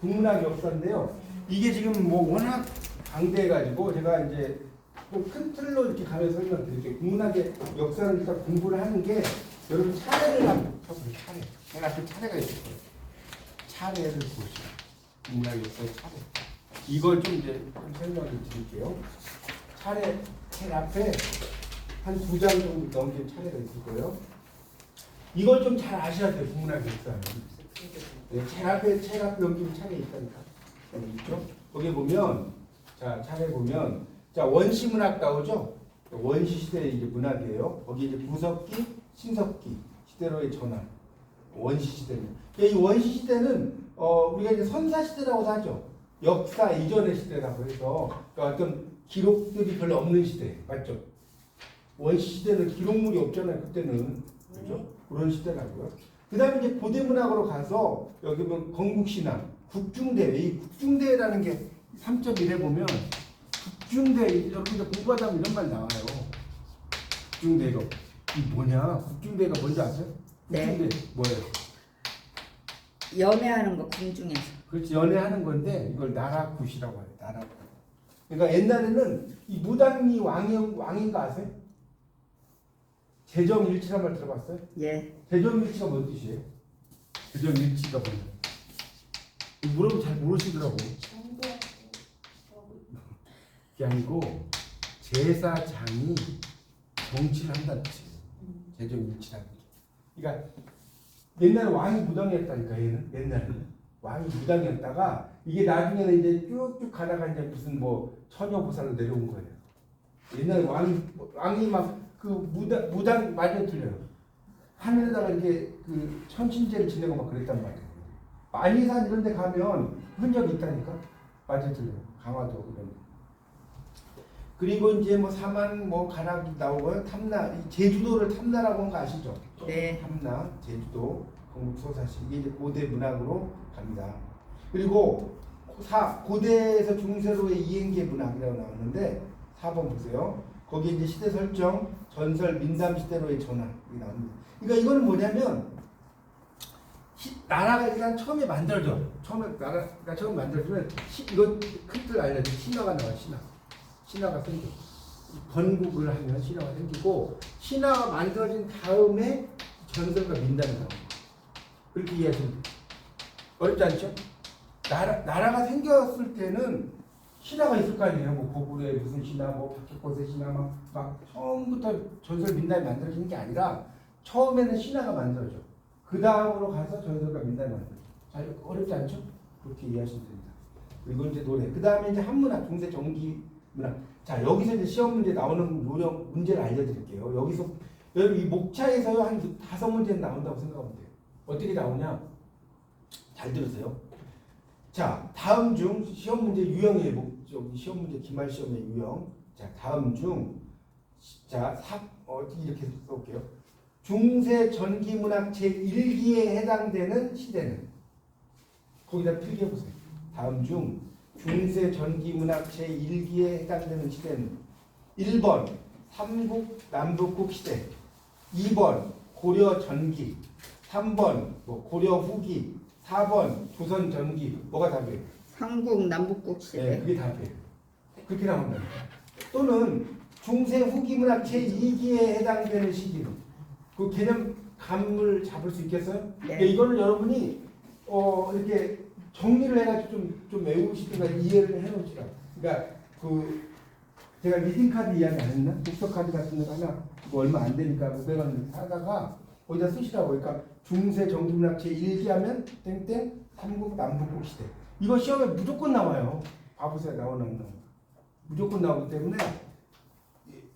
국문학 역사인데요. 이게 지금 뭐 워낙 방대해가지고 제가 이제 좀 큰 틀로 이렇게 가면서 설명드릴게요. 국문학의 역사를 일단 공부를 하는 게 여러분 차례를 한번 쳐보세요. 차례. 제가 그 차례가 있을 거예요. 차례를 보시죠. 국문학 역사의 차례. 이걸 좀 이제 좀 설명을 드릴게요. 차례 책 앞에 한 2장 정도 넘긴 차례가 있을 거예요. 이걸 좀 잘 아셔야 돼요. 국문학 역사는. 네, 책 앞에 넘기는 차례 있다니까. 있죠? 거기 보면 자 차례 보면 자 원시문학 나오죠. 원시 시대의 이제 문학이에요. 거기 이제 구석기, 신석기 시대로의 전환. 원시 시대는. 이 원시 시대는 우리가 이제 선사 시대라고도 하죠. 역사 이전의 시대라고 해서 그러니까 어떤 기록들이 별로 없는 시대 맞죠? 원시 시대는 기록물이 없잖아요. 그때는 그렇죠? 그런 시대라고요. 그다음에 이제 고대 문학으로 가서 여기 보면 건국신앙, 국중대회. 이 국중대회라는 게 3.1에 보면 국중대회 여러분들 공부하다 보면 이런 말 나와요. 국중대회가 이 뭐냐? 국중대회가 뭔지 아세요? 네. 국중대회 뭐예요? 연애하는 거 궁중에서. 그렇지 연애하는 건데 이걸 나라굿이라고 해요. 나라굿. 그러니까 옛날에는 이 무당이 왕인가 아세요? 재정일치란 말 들어봤어요? 예. 재정일치가 뭔 뜻이에요? 재정일치가 뭐냐? 물어보면 잘 모르시더라고. 그게 아니고 제사장이 정치를 한다는 뜻이에요. 재정일치라는 게. 그러니까 옛날에 왕이 무당이었다니까 얘는 옛날에는 왕이 무당이었다가 이게 나중에는 이제 쭉쭉 가다가 이제 무슨 뭐 처녀보살로 내려온 거예요. 옛날에 왕이 막 그 무당 맞아 틀려요. 하늘에다가 이렇게 그 천신제를 지내고 막 그랬단 말이에요. 만이산 이런 데 가면 흔적이 있다니까. 맞아 틀려요. 강화도 이런 데. 그리고 이제 뭐 사만 뭐 가락이 나오고요. 탐나 제주도를 탐나라고 한 거 아시죠? 네. 탐나 제주도 건국소사시 이게 이제 고대 문학으로 갑니다. 그리고 고대에서 중세로의 이행계 문학이라고 나오는데 4번 보세요. 거기 이제 시대 설정, 전설, 민담 시대로의 전환 이게 나옵니다. 그러니까 이거는 뭐냐면 나라가 일단 처음에 만들어져. 나라가 처음 만들어지면 이거 큰 틀 알려줘. 신화가 나와. 신화가 생겨. 건국을 하면 신화가 생기고 신화가 만들어진 다음에 전설과 민담이 나옵니다. 그렇게 이해하시면 돼요. 어렵지 않죠? 나라가 생겼을 때는 신화가 있을 거 아니에요. 뭐 고구려에 무슨 신화, 뭐 박해꽃의 신화 막 처음부터 전설 민담이 만들어지는 게 아니라 처음에는 신화가 만들어져. 그 다음으로 가서 전설과 민담이 만들어져. 잘 어렵지 않죠? 그렇게 이해하시면 됩니다. 그리고 이제 노래. 그 다음에 이제 한문학, 중세 정기 문학. 자 여기서 이제 시험 문제 나오는 요령 문제를 알려드릴게요. 여기서 여러분 이 목차에서요 한 5문제는 나온다고 생각하면 돼요. 어떻게 나오냐? 잘 들으세요. 자 다음 중 시험 문제 유형이에요. 시험 문제 기말 시험의 유형. 자 다음 중 이렇게 써볼게요. 중세 전기문학 제1기에 해당되는 시대는 거기다 필기해보세요. 다음 중 중세 전기문학 제1기에 해당되는 시대는 1번 삼국 남북국 시대, 2번 고려 전기, 3번 고려 후기, 4번 조선 전기. 뭐가 답이에요? 삼국 남북국 시대. 네, 그게 답이에요. 그렇게 나온다. 또는 중세 후기 문학 제2기에 해당되는 시기는 그 개념감을 잡을 수 있겠어요? 네. 이거는 여러분이 이렇게 정리를 해가지고 좀 외우시든가 이해를 해놓으시라. 그러니까 제가 리딩 카드 이야기 안 했나? 독서 카드 같은 거 하나 그거 얼마 안 되니까 500원 사다가 거기다 쓰시라고. 그러니까 중세 정기문학 제1기 하면 땡땡 삼국 남북국 시대. 이거 시험에 무조건 나와요. 봐보세요. 나오는 거. 무조건 나오기 때문에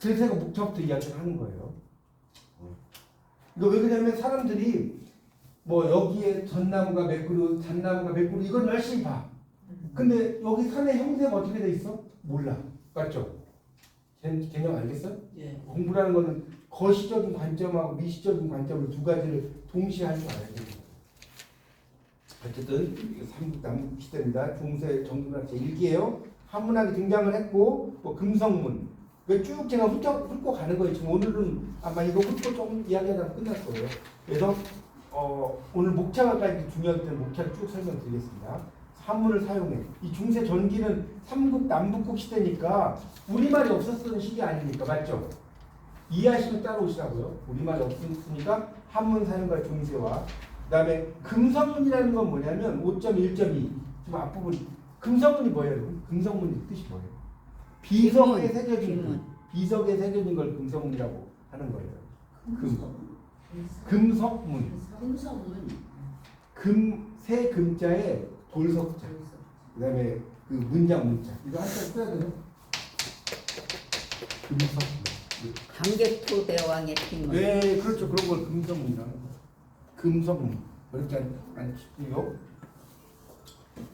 그래서 제가 목차부터 이야기를 하는 거예요. 이거 왜 그러냐면 사람들이 뭐 여기에 전나무가 몇 그루, 잣나무가 몇 그루 이건 열심히 봐. 근데 여기 산의 형태가 어떻게 돼 있어? 몰라. 맞죠? 개념 알겠어요? 예. 공부라는 거는 거시적인 관점하고 미시적인 관점을 두 가지를 동시에 할 줄 알아야 돼요. 어쨌든 삼국 남북 시대입니다. 중세 정기문학 제1기예요. 한문학이 등장을 했고 뭐 금성문 쭉 제가 훑고 가는 거예요. 지금 오늘은 아마 이거 훑고 좀 이야기하다가 끝날 거예요. 그래서 오늘 목차가 중요하기 때문에 목차를 쭉 설명드리겠습니다. 한문을 사용해. 이 중세 전기는 삼국 남북국 시대니까 우리말이 없었던 시기 아닙니까? 맞죠? 이해하시면 따라오시라고요. 우리말이 없으니까 한문 사용과 중세와 그다음에 금성문이라는 건 뭐냐면 5.1.2 지금 앞부분 금성문이 뭐예요? 여러분? 금성문의 뜻이 뭐예요? 비석에 새겨진 비석에 새겨진 걸 금성문이라고 하는 거예요. 금석문. 새 금자에 돌석자. 그다음에 그 문장 문자. 이거 한자 써야 돼요. 금석문. 강개토 대왕의 뒷문. 네, 그렇죠. 그런 걸 금성문이라는 거예요. 금성문. 어렵지 않죠?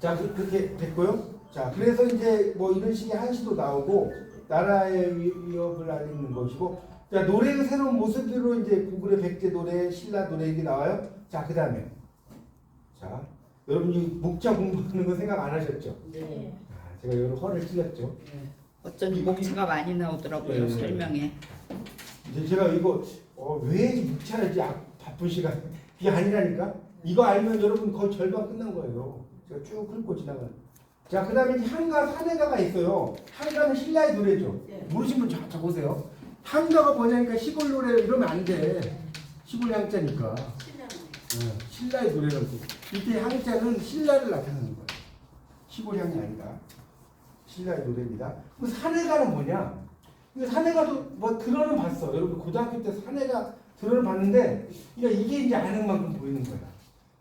자, 그렇게 됐고요. 자, 그래서 이제 뭐 이런 식의 한시도 나오고 나라의 위협을 알리는 것이고, 자, 노래의 새로운 모습으로 이제 구글의 백제 노래, 신라 노래 이게 나와요. 자, 그 다음에 자, 여러분 이 목자 공부하는 거 생각 안 하셨죠? 네. 아, 제가 여러 허를 찔렀죠. 어쩐지 목차가 많이 나오더라고요. 네. 설명에. 이제 제가 이거 왜 목차를 바쁜 시간 이게 아니라니까. 이거 알면 여러분 거의 절반 끝난 거예요. 제가 쭉 훑고 지나가는. 자, 그 다음에 한가 산해가가 있어요. 한가는 신라의 노래죠. 네. 모르신 분 자 보세요. 한가가 뭐냐니까 시골 노래 이러면 안 돼. 시골 향자니까. 신라의 노래라고. 이때 향자는 신라를 나타내는 거예요. 시골 향이 아니라 신라의 노래입니다. 그 산해가는 뭐냐? 이 산해가도 뭐 들어는 봤어. 여러분 고등학교 때 산해가 들어는 봤는데 그러니까 이게 이제 아는 만큼 보이는 거야.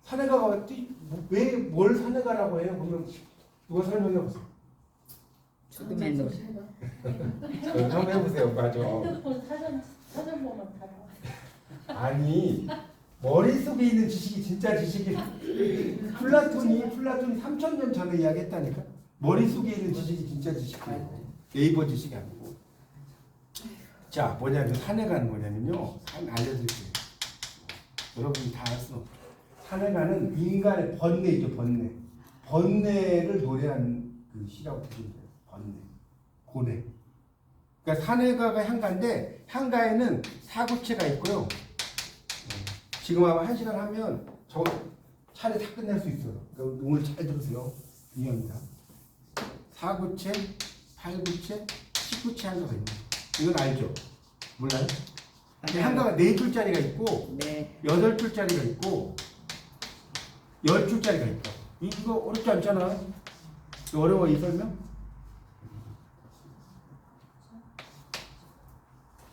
산해가가 왜 뭘 산해가라고 해요? 그러면 누가 설명해 보세요. 죽음의 노래. 한번 해보세요. 맞아. 핸드폰 사전 보면 다 나와. 아니 머릿속에 있는 지식이 진짜 지식이 플라톤이 3000년 전에 이야기했다니까. 머릿속에 있는 지식이 진짜 지식이에요. 네이버 지식이 아니고. 자, 뭐냐면 산해가는 뭐냐면요. 알려드릴게요. 여러분이 다 알 수 없죠. 산해가는 인간의 번뇌죠. 번뇌를 노래하는 그 시라고 보시면 돼요. 번뇌, 고뇌. 그러니까 산해가가 향가인데 향가에는 사구체가 있고요. 지금 아마 1시간 하면 저 차례 다 끝낼 수 있어요. 그러니까 오늘 잘 들으세요. 중요합니다. 사구체, 팔구체, 십구체 향가가 있는 거예요. 이건 알죠? 몰라요? 향가가 4줄짜리가 있고 네. 8줄짜리가 있고 10줄짜리가 있다. 이거 어렵지 않잖아. 어려워 이 설명?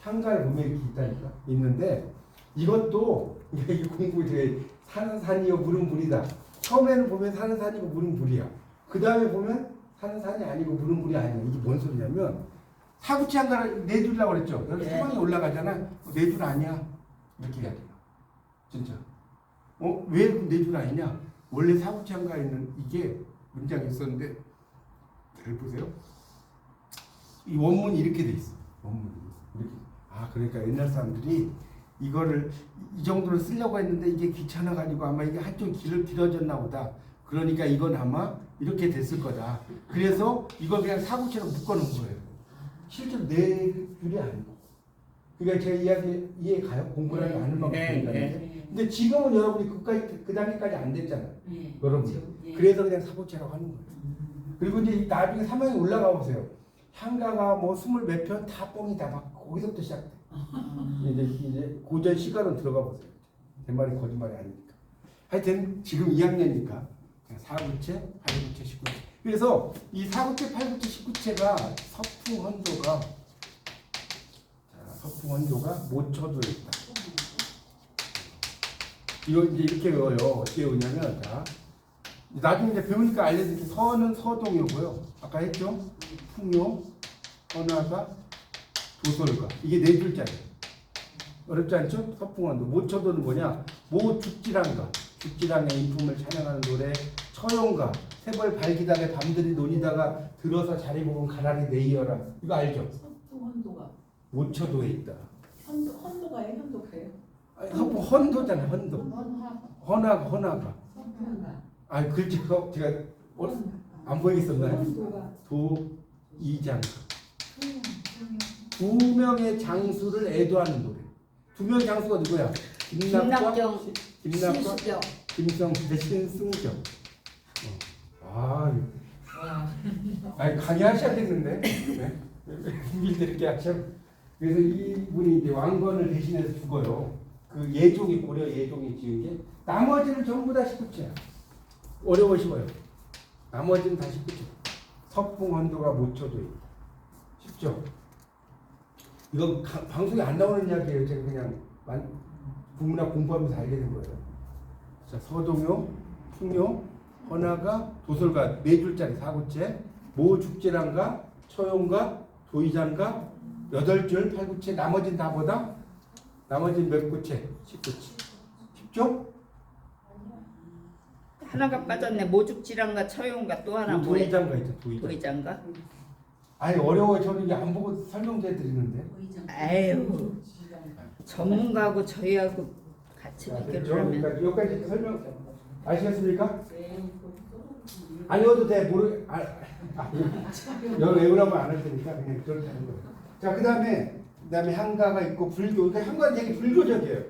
향가를 보면 이렇게 있다니까. 있는데 이것도 이 공부 이제 사는 산이요 물은 물이다. 처음에는 보면 사는 산이고 물은 물이야. 그 다음에 보면 사는 산이 아니고 물은 물이 아니야. 이게 뭔 소리냐면 사구치 향가를 내주려고 그랬죠. 여기 소망이 올라가잖아. 내줄 아니야. 이렇게 해야 돼요. 진짜. 왜 내줄 아니냐? 원래 사구치 향가에 있는 이게 문장이 있었는데 잘 보세요. 이 원문이 이렇게 돼 있어. 원문이 이렇게. 아, 그러니까 옛날 사람들이 이거를 이 정도로 쓰려고 했는데 이게 귀찮아가지고 아마 이게 한쪽 길을 길어졌나 보다. 그러니까 이건 아마 이렇게 됐을 거다. 그래서 이걸 그냥 사구체로 묶어놓은 거예요. 실제로 네 줄이 아니고. 그러니까 제가 이해 가요? 공부를 하는 만큼. 네. 근데 지금은 여러분이 그 단계까지 안 됐잖아요. 여러분. 그래서 그냥 사구체라고 하는 거예요. 그리고 이제 나중에 사망이 올라가 보세요. 향가가 뭐 20몇 편 다 뻥이다. 막 거기서부터 시작돼. 이제 고전 시간은 들어가 보세요. 제 말이 거짓말이 아니니까. 하여튼 지금 2학년이니까 4구체, 8구체, 19구체. 그래서 이 4구체, 8구체, 19구체가 서풍헌도가 모처도에 있다. 이거 이제 이렇게 외워요. 어떻게 외우냐면 자, 나중에 이제 배우니까 알려드릴게요. 서는 서동요고요. 아까 했죠? 풍요, 헌화가, 도솔가. 이게 4줄짜리. 어렵지 않죠? 서풍헌도. 모처도는 뭐냐? 모죽지랑가. 죽지랑의 인품을 찬양하는 노래. 처용가. 세벌 발기닥에 밤들이 논이다가 들어서 자리 보면 가라리 내이어라. 이거 알죠? 헌도가 모처도에 있다. 헌도가요? 헌도가요? 헌도잖아. 헌도. 헌화가. 아, 글자가 제가 안 보이겠었나요? 도이장가. 2명의 장수를 애도하는 노래. 2명의 장수가 누구야? 김낙정, 신수경. 김성 대신 승경. 아, 아니 강의하셔야겠는데. 네? 밀대 이렇게 하셔. 그래서 이분이 이제 왕건을 대신해서 죽어요. 그 예종이 고려 예종이 지은 게 나머지는 전부 다 19채야. 어려우시고요. 나머지는 다 19채. 석풍헌도가 모초도 쉽죠. 이거 방송에 안 나오는 이야기예요. 제가 그냥 국문학 공부하면서 알게 된 거예요. 자, 서동요, 풍요, 헌화가, 도솔가 4줄짜리 4구체, 모죽지랑가, 처용가, 도의장가 8줄 8구체, 나머지는 다 보다? 나머지는 몇 구체? 19구체. 쉽죠? 하나가 빠졌네. 모죽지랑가 처용가 또 하나 뭐예요? 도의장가 있죠. 도의장. 도의장가? 아니 어려워. 저는 이제 안 보고 설명해 드리는데. 아유, 전문가하고 저희하고 같이 자, 비교를 그러니까 하면 여기까지 설명 아시겠습니까? 네. 아니어도 돼. 여기 외우라고 안 할 테니까 그냥 그렇게 하는 거예요. 자, 그다음에 향가가 있고 불교. 그러니까 향가는 되게 불교적이에요.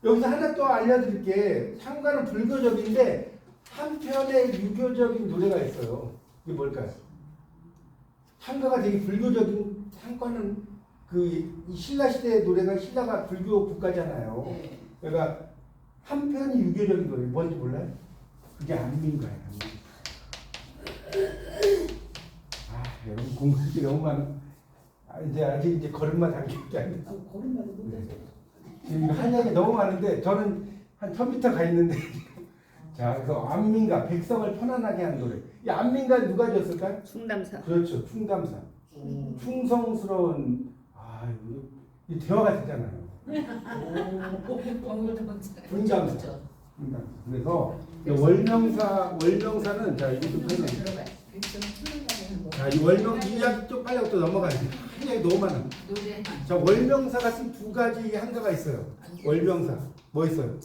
여기서 하나 또 알려드릴게. 향가는 불교적인데 한편의 유교적인 노래가 있어요. 이게 뭘까요? 향가가 되게 불교적인 향가는 이 신라 시대의 노래가 신라가 불교 국가잖아요. 네. 그러니까 한편이 유교적인 노래 뭔지 몰라요? 그게 안민가예요. 아, 여러분 공부할 게 너무 많아. 이제 아직 이제 걸음마 단계밖에 안 됐어. 지금 할 얘기 너무 많은데 저는 한 1000m 가 있는데 자, 그래서 안민가 백성을 편안하게 하는 노래. 이 안민가 누가 지었을까요? 충담사. 그렇죠, 충담사. 충성스러운 이 대화가 되잖아요. 충담사. 그래서 월명사는 자 이거 좀 설명해. 자, 이 월명 이 이야기 좀 빨리 또 넘어가야 돼. 할 얘기 너무 많아. 자, 월명사가 쓴 2가지 한가가 있어요. 월명사 뭐 있어요?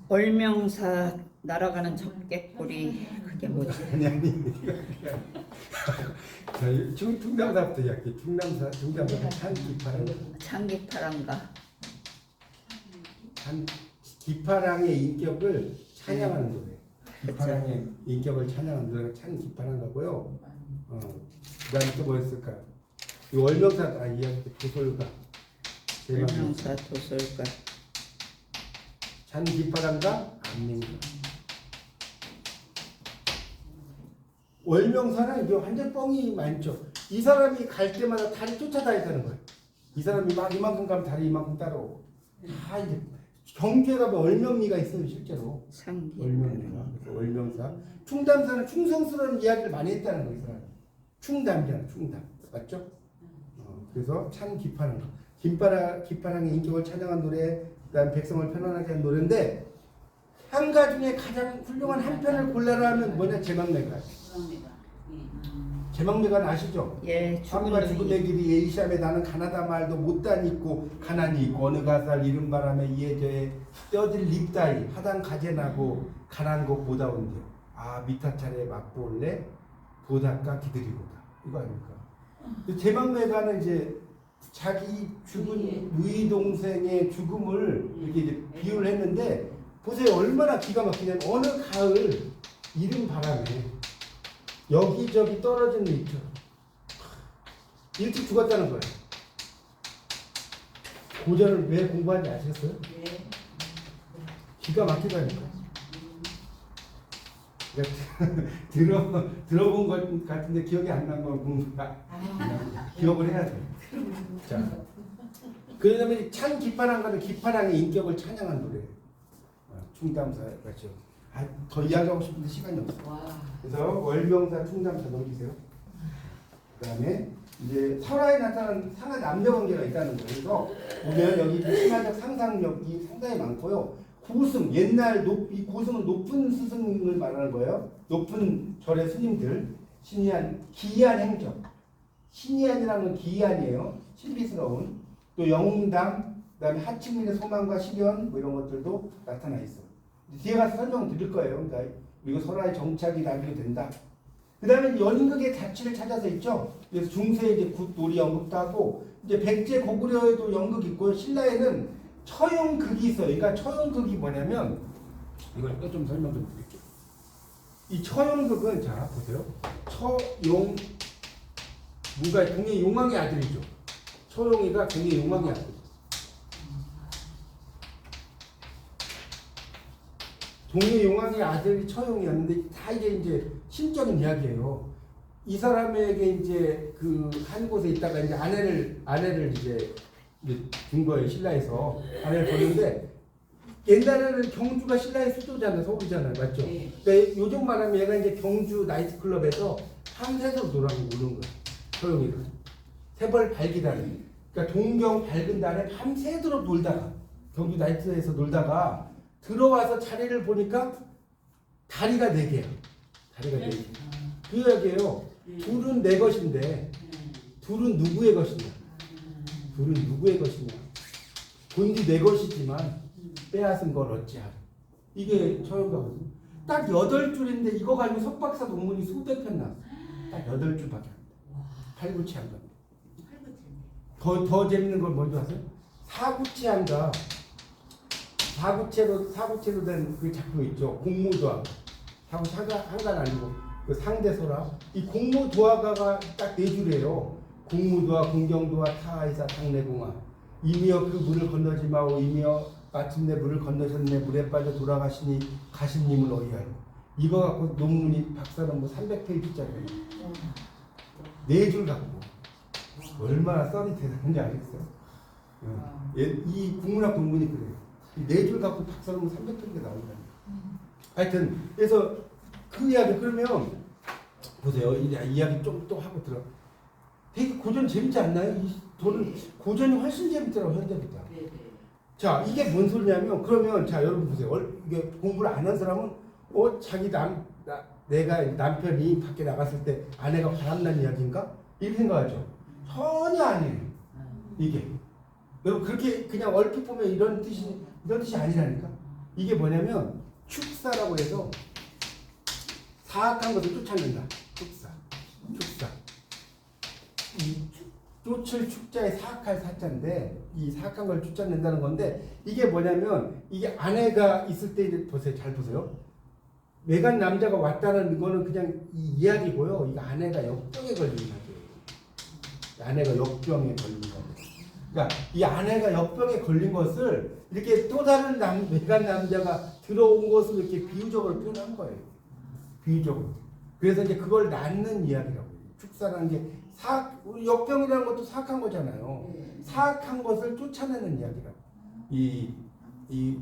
월명사 날아가는 적개꼬리 그게 뭐지? 아니. 자, 충담사부터 이야기. 충담사 창기파랑가. 기파랑의 인격을 찬양하는 노래. 기파랑의 인격을 찬양하는 노래가 참 기파란 거고요. 그다음에 또 뭐였을까요? 이 월명사 이야기 도솔가. 월명사 도솔가. 찬 기파랑가 안민가. 월명사는 이게 완전 뻥이 많죠. 이 사람이 갈 때마다 다리 쫓아다니는 거예요. 이 사람이 막 이만큼 가면 다리 이만큼 따라오고. 다 이제 경주에 가면 월명리가 있어요, 실제로. 월명리가. 그래서 월명사. 충담사는 충성스러운 이야기를 많이 했다는 거예요, 이 사람. 충담이잖아, 충담. 맞죠? 그래서 찬 기파랑. 기파랑의 인격을 찬양한 노래, 그다음 백성을 편안하게 한 노래인데, 향가 중에 가장 훌륭한 한 편을 골라라 하면 뭐냐? 제망매가. 제망매가는 아시죠? 예, 삶과 죽음의 길이 예이시암에 나는 가나다 말도 못단 있고 가난이 있고 어느 가살 이른 바람에 이해저에 뼈들 립다이 하단 가재나고 가난 곳 보다 온대. 미타차례 맛볼래 보다까 기들이고다. 이거 아닙니까? 제망매가는 이제 자기 죽은 누이 동생의 죽음을 이렇게 이제 비유를 했는데 보세요 얼마나 기가 막히냐면 어느 가을 이른 바람에 여기저기 떨어진 잎처럼 일찍 죽었다는 거예요. 고전을 왜 공부하는지 아셨어요? 기가 막히다니까. 들어본 것 같은데 기억이 안 난 건 공부가 기억을 해야 돼요. 자, 그다음에 찬 기파랑가는 기파랑의 인격을 찬양한 노래. 충담사 같죠. 더 이야기하고 싶은데 시간이 없어. 그래서 월명사, 충담사 넘기세요. 그다음에 이제 설화에 나타나는 상하 남녀 관계가 있다는 거예요. 그래서 보면 여기 신화적 상상력이 상당히 많고요. 고승 옛날 이 고승은 높은 스승을 말하는 거예요. 높은 절의 스님들 신이한 기이한 행적. 신이한이라는 건 기이한이에요. 신비스러운. 또 영웅담, 그다음에 하층민의 소망과 시련 뭐 이런 것들도 나타나 있어. 뒤에 가서 설명 드릴 거예요. 그러니까 그리고 설화의 정착이 나기도 된다. 그다음에 연극의 자취를 찾아서 있죠. 그래서 중세에 이제 굿놀이 연극도 하고 이제 백제 고구려에도 연극 있고요. 신라에는 처용극이 있어요. 그러니까 처용극이 뭐냐면 이걸 또 좀 설명 좀 드릴게요. 이 처용극은 자 보세요. 처용 무가 동해 용왕의 아들이죠. 처용이가 동해 용왕의 아들. 동해 용왕의 아들이 처용이었는데 다 이게 이제 신적인 이야기예요. 이 사람에게 이제 그 한 곳에 있다가 이제 아내를 이제 준 거예요. 신라에서 아내를 보는데 옛날에는 경주가 신라의 수도잖아요. 서울이잖아요. 맞죠? 네. 그러니까 요즘 말하면 얘가 이제 경주 나이트클럽에서 밤새도록 노는 거예요. 처용이가 새벌 발기다는. 그러니까 동경 밝은 달에 밤새도록 놀다가 경주 나이트에서 놀다가 들어와서 자리를 보니까 다리가 4개야. 다리가 4개. 그 이야기예요. 둘은 내 것인데 둘은 누구의 것이냐? 둘은 누구의 것이냐? 본디 내 것이지만 빼앗은 걸 어찌하리. 이게 처형가거든요. 딱 8줄인데 이거 가지고 석박사 논문이 수백 편 나왔어. 딱 8줄밖에 안 돼. 팔구치한 거. 더 재밌는 걸 뭔지 아세요? 사구치한가. 사구체로 된 그 작품 있죠. 공무도화. 사구치 한가는 아니고 그 상대소라. 이 공무도화가가 딱 4줄이에요. 공무도화, 공경도화, 타하이사, 상내공화. 이미여 그 물을 건너지 마오. 이미여 마침내 물을 건너셨네. 물에 빠져 돌아가시니 가신님을 어이하여. 이거 갖고 논문이 박사는 뭐 300페이지짜리예요. 4줄 갖고 얼마나 썰이 대단한지 알겠어요. 이 국문학 논문이 그래요. 4줄 갖고 박사는 뭐 300페이지가 나온다. 하여튼 그래서 그 이야기 그러면 보세요. 이 이야기 좀 또 하고 들어. 되게 고전 재밌지 않나요? 저는 고전이 훨씬 재밌더라고 현대보다. 자, 이게 뭔 소리냐면 그러면 자 여러분 보세요. 이게 공부를 안 한 사람은 자기 내가 남편이 밖에 나갔을 때 아내가 바람난 이야기인가? 이렇게 생각하죠. 전혀 아니에요. 이게 여러분 그렇게 그냥 얼핏 보면 이런 뜻이 아니라니까. 이게 뭐냐면 축사라고 해서 사악한 것을 쫓아낸다. 축사. 이 쫓을 축자의 사악할 사자인데 이 사악한 걸 쫓아낸다는 건데 이게 뭐냐면 이게 아내가 있을 때 보세요. 잘 보세요. 외간 남자가 왔다는 거는 그냥 이 이야기고요. 이거 아내가 역병에 걸린 거예요. 아내가 역병에 걸린 거. 그러니까 이 아내가 역병에 걸린 것을 이렇게 또 다른 외간 남자가 들어온 것을 이렇게 비유적으로 표현한 거예요. 비유적으로. 그래서 이제 그걸 낳는 이야기라고. 축사라는 게 역병이라는 것도 사악한 거잖아요. 사악한 것을 쫓아내는 이야기라고. 이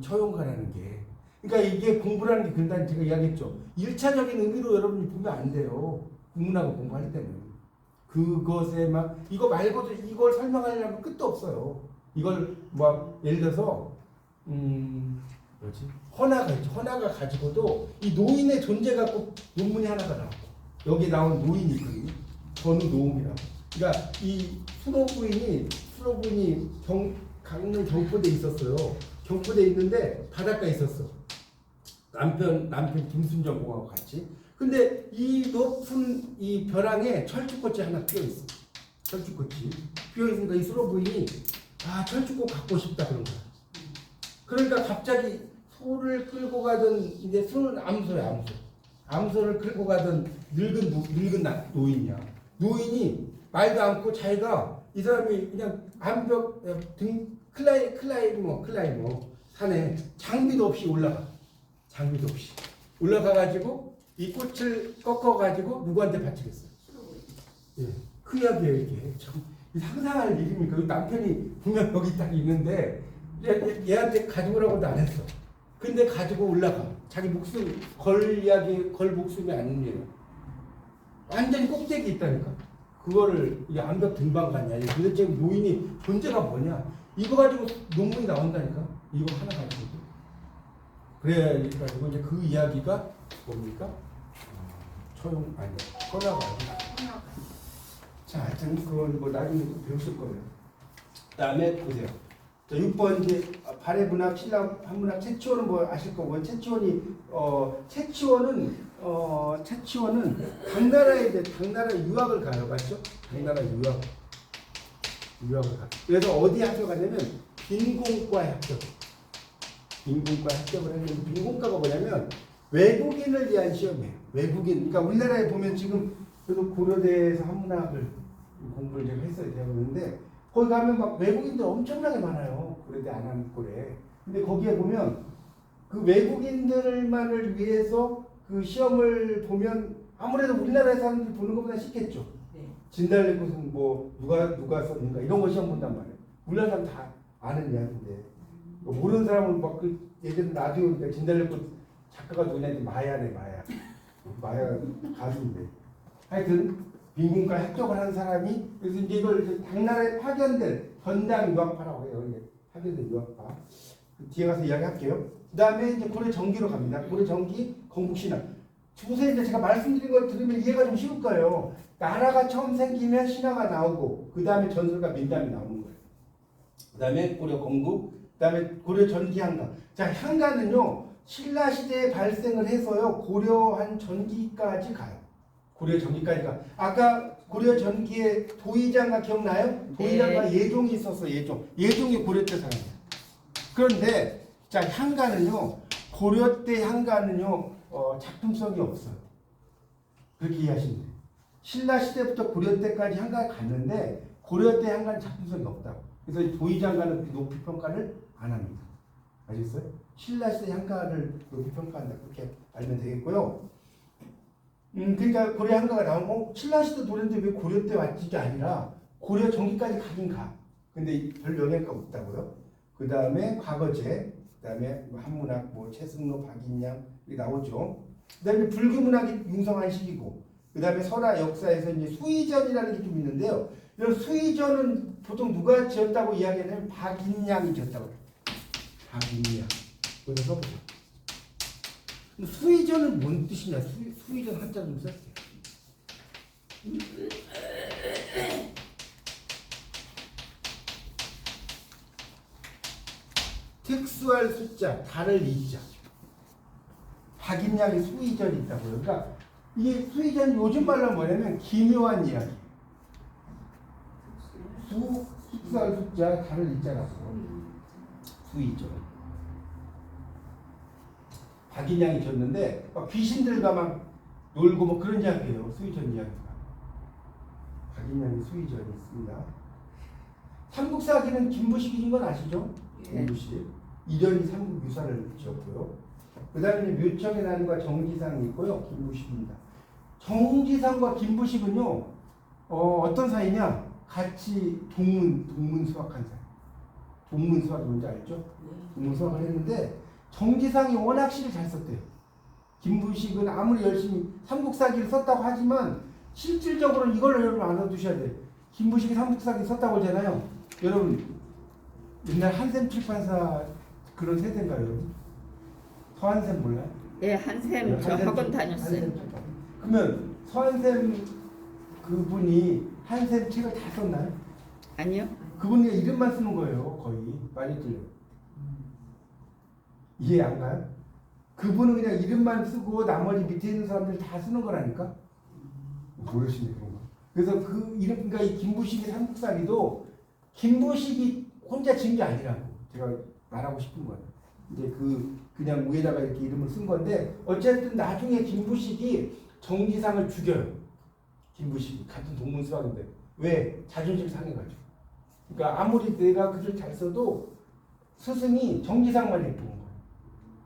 처용가라는 게. 그러니까 이게 공부라는 게 근데 제가 이야기했죠. 1차적인 의미로 여러분이 보면 안 돼요. 국문하고 공부할 때는. 그것에 막 이거 말고도 이걸 설명하려면 끝도 없어요. 이걸 뭐 예를 들어서 뭐지? 헌화가 있죠. 헌화가 가지고도 이 노인의 존재 갖고 논문이 하나가 나오고 여기 나온 노인이 있거든요. 전우노음이라고. 그러니까 이 수로부인이 강릉 경포대에 있었어요. 경포대에 있는데 바닷가에 있었어. 남편 김순정 공하고 같이. 근데 이 높은 이 벼랑에 철쭉꽃이 하나 피어 있어. 철쭉꽃이 피어 있으니까 이 수로부인이 철쭉꽃 갖고 싶다 그런 거야. 그러니까 갑자기 소를 끌고 가던 이제 소는 암소야. 암소를 끌고 가던 늙은 노인이야. 노인이 말도 않고 자기가 이 사람이 그냥 암벽 등 클라이머 산에 장비도 없이 올라가가지고 이 꽃을 꺾어가지고 누구한테 바치겠어요? 예, 그 이야기예요 이게. 참 상상할 일입니까? 남편이 분명 여기 딱 있는데 얘한테 가져오라고도 안 했어. 근데 가지고 올라가. 자기 목숨 걸 목숨이 아니에요. 완전히 꼭대기 있다니까. 그거를 이게 암벽 등반 가냐. 도대체 노인이 존재가 뭐냐. 이거 가지고 논문이 나온다니까. 이거 하나 가지고. 그래가지고 이제 그 이야기가 뭡니까? 헌화가 아니라. 자, 하여튼 그건 뭐 나중에 배우실 거예요. 그 다음에 보세요. 자, 6번 이제 발해 문학, 신라 한문학 채치원은 뭐 아실 거고 채치원은 당나라 유학을 가요, 맞죠? 당나라 유학을 가. 그래서 어디 학교 가냐면 빈공과에 합격을 했는데 빈공과가 뭐냐면 외국인을 위한 시험이에요. 외국인, 그러니까 우리나라에 보면 지금 그래서 고려대에서 한문학을 공부를 제가 했어야 되었는데 거기 가면 막 외국인들 엄청나게 많아요. 고려대 안암고래. 근데 거기에 보면 그 외국인들만을 위해서 그 시험을 보면 아무래도 우리나라 사람들이 보는 것보다 쉽겠죠. 진달래꽃은 뭐 누가 썼는가 이런 거 시험 본단 말이에요. 우리나라 사람 다 아는 이야기인데 모르는 사람은 막 그 예전에 나중에 그러니까 진달래꽃 작가가 누구냐면 마야네 마야 가수인데 하여튼 빈군과 합격을 한 사람이 그래서 이제 이걸 당나라에 파견된 전당 유학파라고 해요. 이게 파견된 유학파. 뒤에 가서 이야기할게요. 그 다음에 이제 고려 정기로 갑니다. 고려 정기 건국신화. 주세 이제 제가 말씀드린 걸 들으면 이해가 좀 쉬울 거예요. 나라가 처음 생기면 신화가 나오고 그 다음에 전설과 민담이 나오는 거예요. 그 다음에 고려 건국, 그 다음에 고려 전기 향가. 자, 향가는요 신라 시대에 발생을 해서요 고려한 전기까지 가요. 고려 전기까지 가. 아까 고려 전기에 도의장가 기억나요? 도의장가 예종이 있었어. 예종이 고려 때 사람이에요. 그런데 자 향가는요 고려 때 향가는요 작품성이 없어요. 그렇게 이해하시면 돼요. 신라 시대부터 고려 때까지 향가가 갔는데 고려 때 향가는 작품성이 없다고. 그래서 도의장가는 높이 평가를 안 합니다. 아시겠어요? 신라 시대 향가를 높이 평가한다. 그렇게 알면 되겠고요. 그러니까 고려 향가가 나오고 신라 시대 노래인데 왜 고려 때 왔지가 아니라 고려 전기까지 가긴 가. 근데 별 영향가 없다고요. 그 다음에 과거제, 그 다음에 한문학, 뭐 최승로, 박인양 이렇게 나오죠. 그 다음에 불교문학이 융성한 시기고, 그 다음에 설화 역사에서 이제 수의전이라는 게 좀 있는데요. 이런 수의전은 보통 누가 지었다고 이야기하냐면 박인양이 지었다고 해요. 박인양. 여기 써보세요. 수의전은 뭔 뜻이냐? 수의전 한자 좀 쓸게요. 특수할 숫자, 다를 이자. 박인양이 수의전이 있다고요. 그러니까 이게 수의전 요즘 말로 뭐냐면 기묘한 이야기. 특수할 숫자, 다를 이자라고. 수의전. 박인양이 졌는데 귀신들과 막 놀고 뭐 그런 이야기예요. 수의전 이야기가. 박인양이 수의전이 있습니다. 삼국사기는 김부식인 건 아시죠? 김부식. 이련이 삼국 유사를 지었고요. 그 다음에 묘청의 난과 정지상이 있고요. 김부식입니다. 정지상과 김부식은요. 어떤 사이냐? 같이 동문 수학한 사이. 동문 수학이 뭔지 알죠? 동문 수학을 했는데 정지상이 워낙 시를 잘 썼대요. 김부식은 아무리 열심히 삼국사기를 썼다고 하지만 실질적으로는 이걸 여러분 알아두셔야 돼요. 김부식이 삼국사기 썼다고 하잖아요. 여러분 옛날 한샘 출판사 그런 세대인가요, 여러분? 서한샘 몰라요? 예, 한샘 저 학원 다녔어요. 그러면 서한샘 그분이 한샘 책을 다 썼나요? 아니요. 그분이 이름만 쓰는 거예요, 거의. 많이 틀려요. 이해 안 가요? 그분은 그냥 이름만 쓰고 나머지 밑에 있는 사람들 다 쓰는 거라니까? 모르시네, 그런 거. 그래서 그 이름, 그러니까 이 김부식의 삼국사기도 김부식이 혼자 지은 게 아니라고 제가 말하고 싶은 거예요. 이제 그냥 위에다가 이렇게 이름을 쓴 건데 어쨌든 나중에 김부식이 정지상을 죽여요. 김부식이 같은 동문수학인데 왜? 자존심 상해가지고. 그러니까 아무리 내가 글을 잘 써도 스승이 정지상만 예쁜 거예요.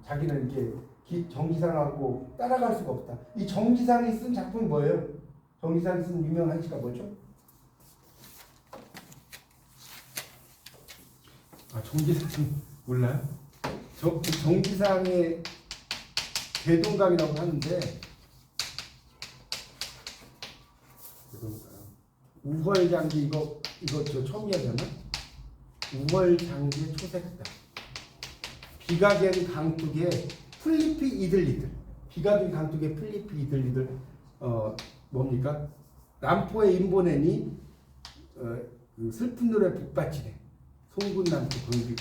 자기는 이렇게 정지상하고 따라갈 수가 없다. 이 정지상이 쓴 작품이 뭐예요? 정지상이 쓴 유명한 시가 뭐죠? 정지상 몰라요? 정지상의 대동강이라고 하는데 우월장제 이거 저 처음 이야기하나? 우월장제 초색다. 비가된 강둑에 플리피 이들리들. 비가된 강둑에 플리피 이들리들. 뭡니까? 남포의 인보내니 그 슬픈 노래 북받치네. 송군 남포 광비.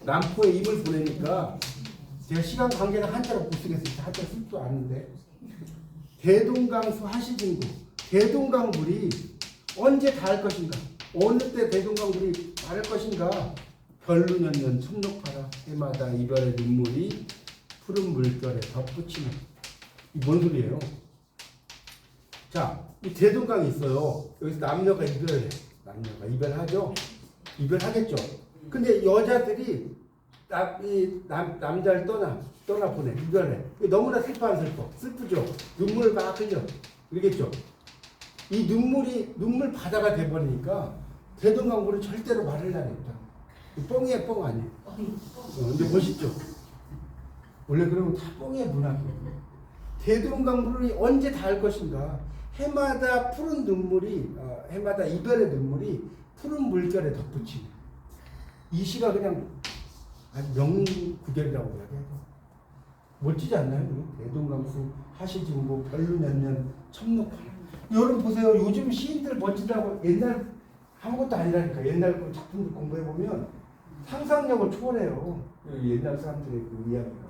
남포에 임을 보내니까 제가 시간 관계는 한자로 못 쓰겠어요. 한자 쓸 줄 아는데. 대동강수 하시진구. 대동강물이 언제 닿을 것인가? 어느 때 대동강물이 닿을 것인가? 별루년년 첨록하라. 해마다 이별의 눈물이 푸른 물결에 덧붙이는. 이 뭔 소리예요? 자, 이 대동강이 있어요. 여기서 남녀가 이별해. 남녀가 이별하죠. 이별하겠죠. 근데 여자들이 남자를 떠나보내. 이별해. 너무나 슬퍼 안 슬퍼? 슬프죠. 눈물을 막 흘려. 그러겠죠. 이 눈물 바다가 돼버리니까 대동강물은 절대로 말을 안 했다. 뻥이야, 뻥 아니에요. 근데 멋있죠. 원래 그러면 다 뻥이야, 문학이에요. 대동강물이 언제 닿을 것인가? 해마다 푸른 눈물이, 해마다 이별의 눈물이 푸른 물결에 덧붙이네. 이 시가 그냥 아주 명구절이라고 해야 돼요. 멋지지 않나요? 대동강수 하시진고 별루년년 첨록하나. 여러분 보세요. 요즘 시인들 멋지다고 옛날 아무것도 아니라니까. 옛날 그 작품들 공부해 보면 상상력을 초월해요. 옛날 사람들의 그 이야기가.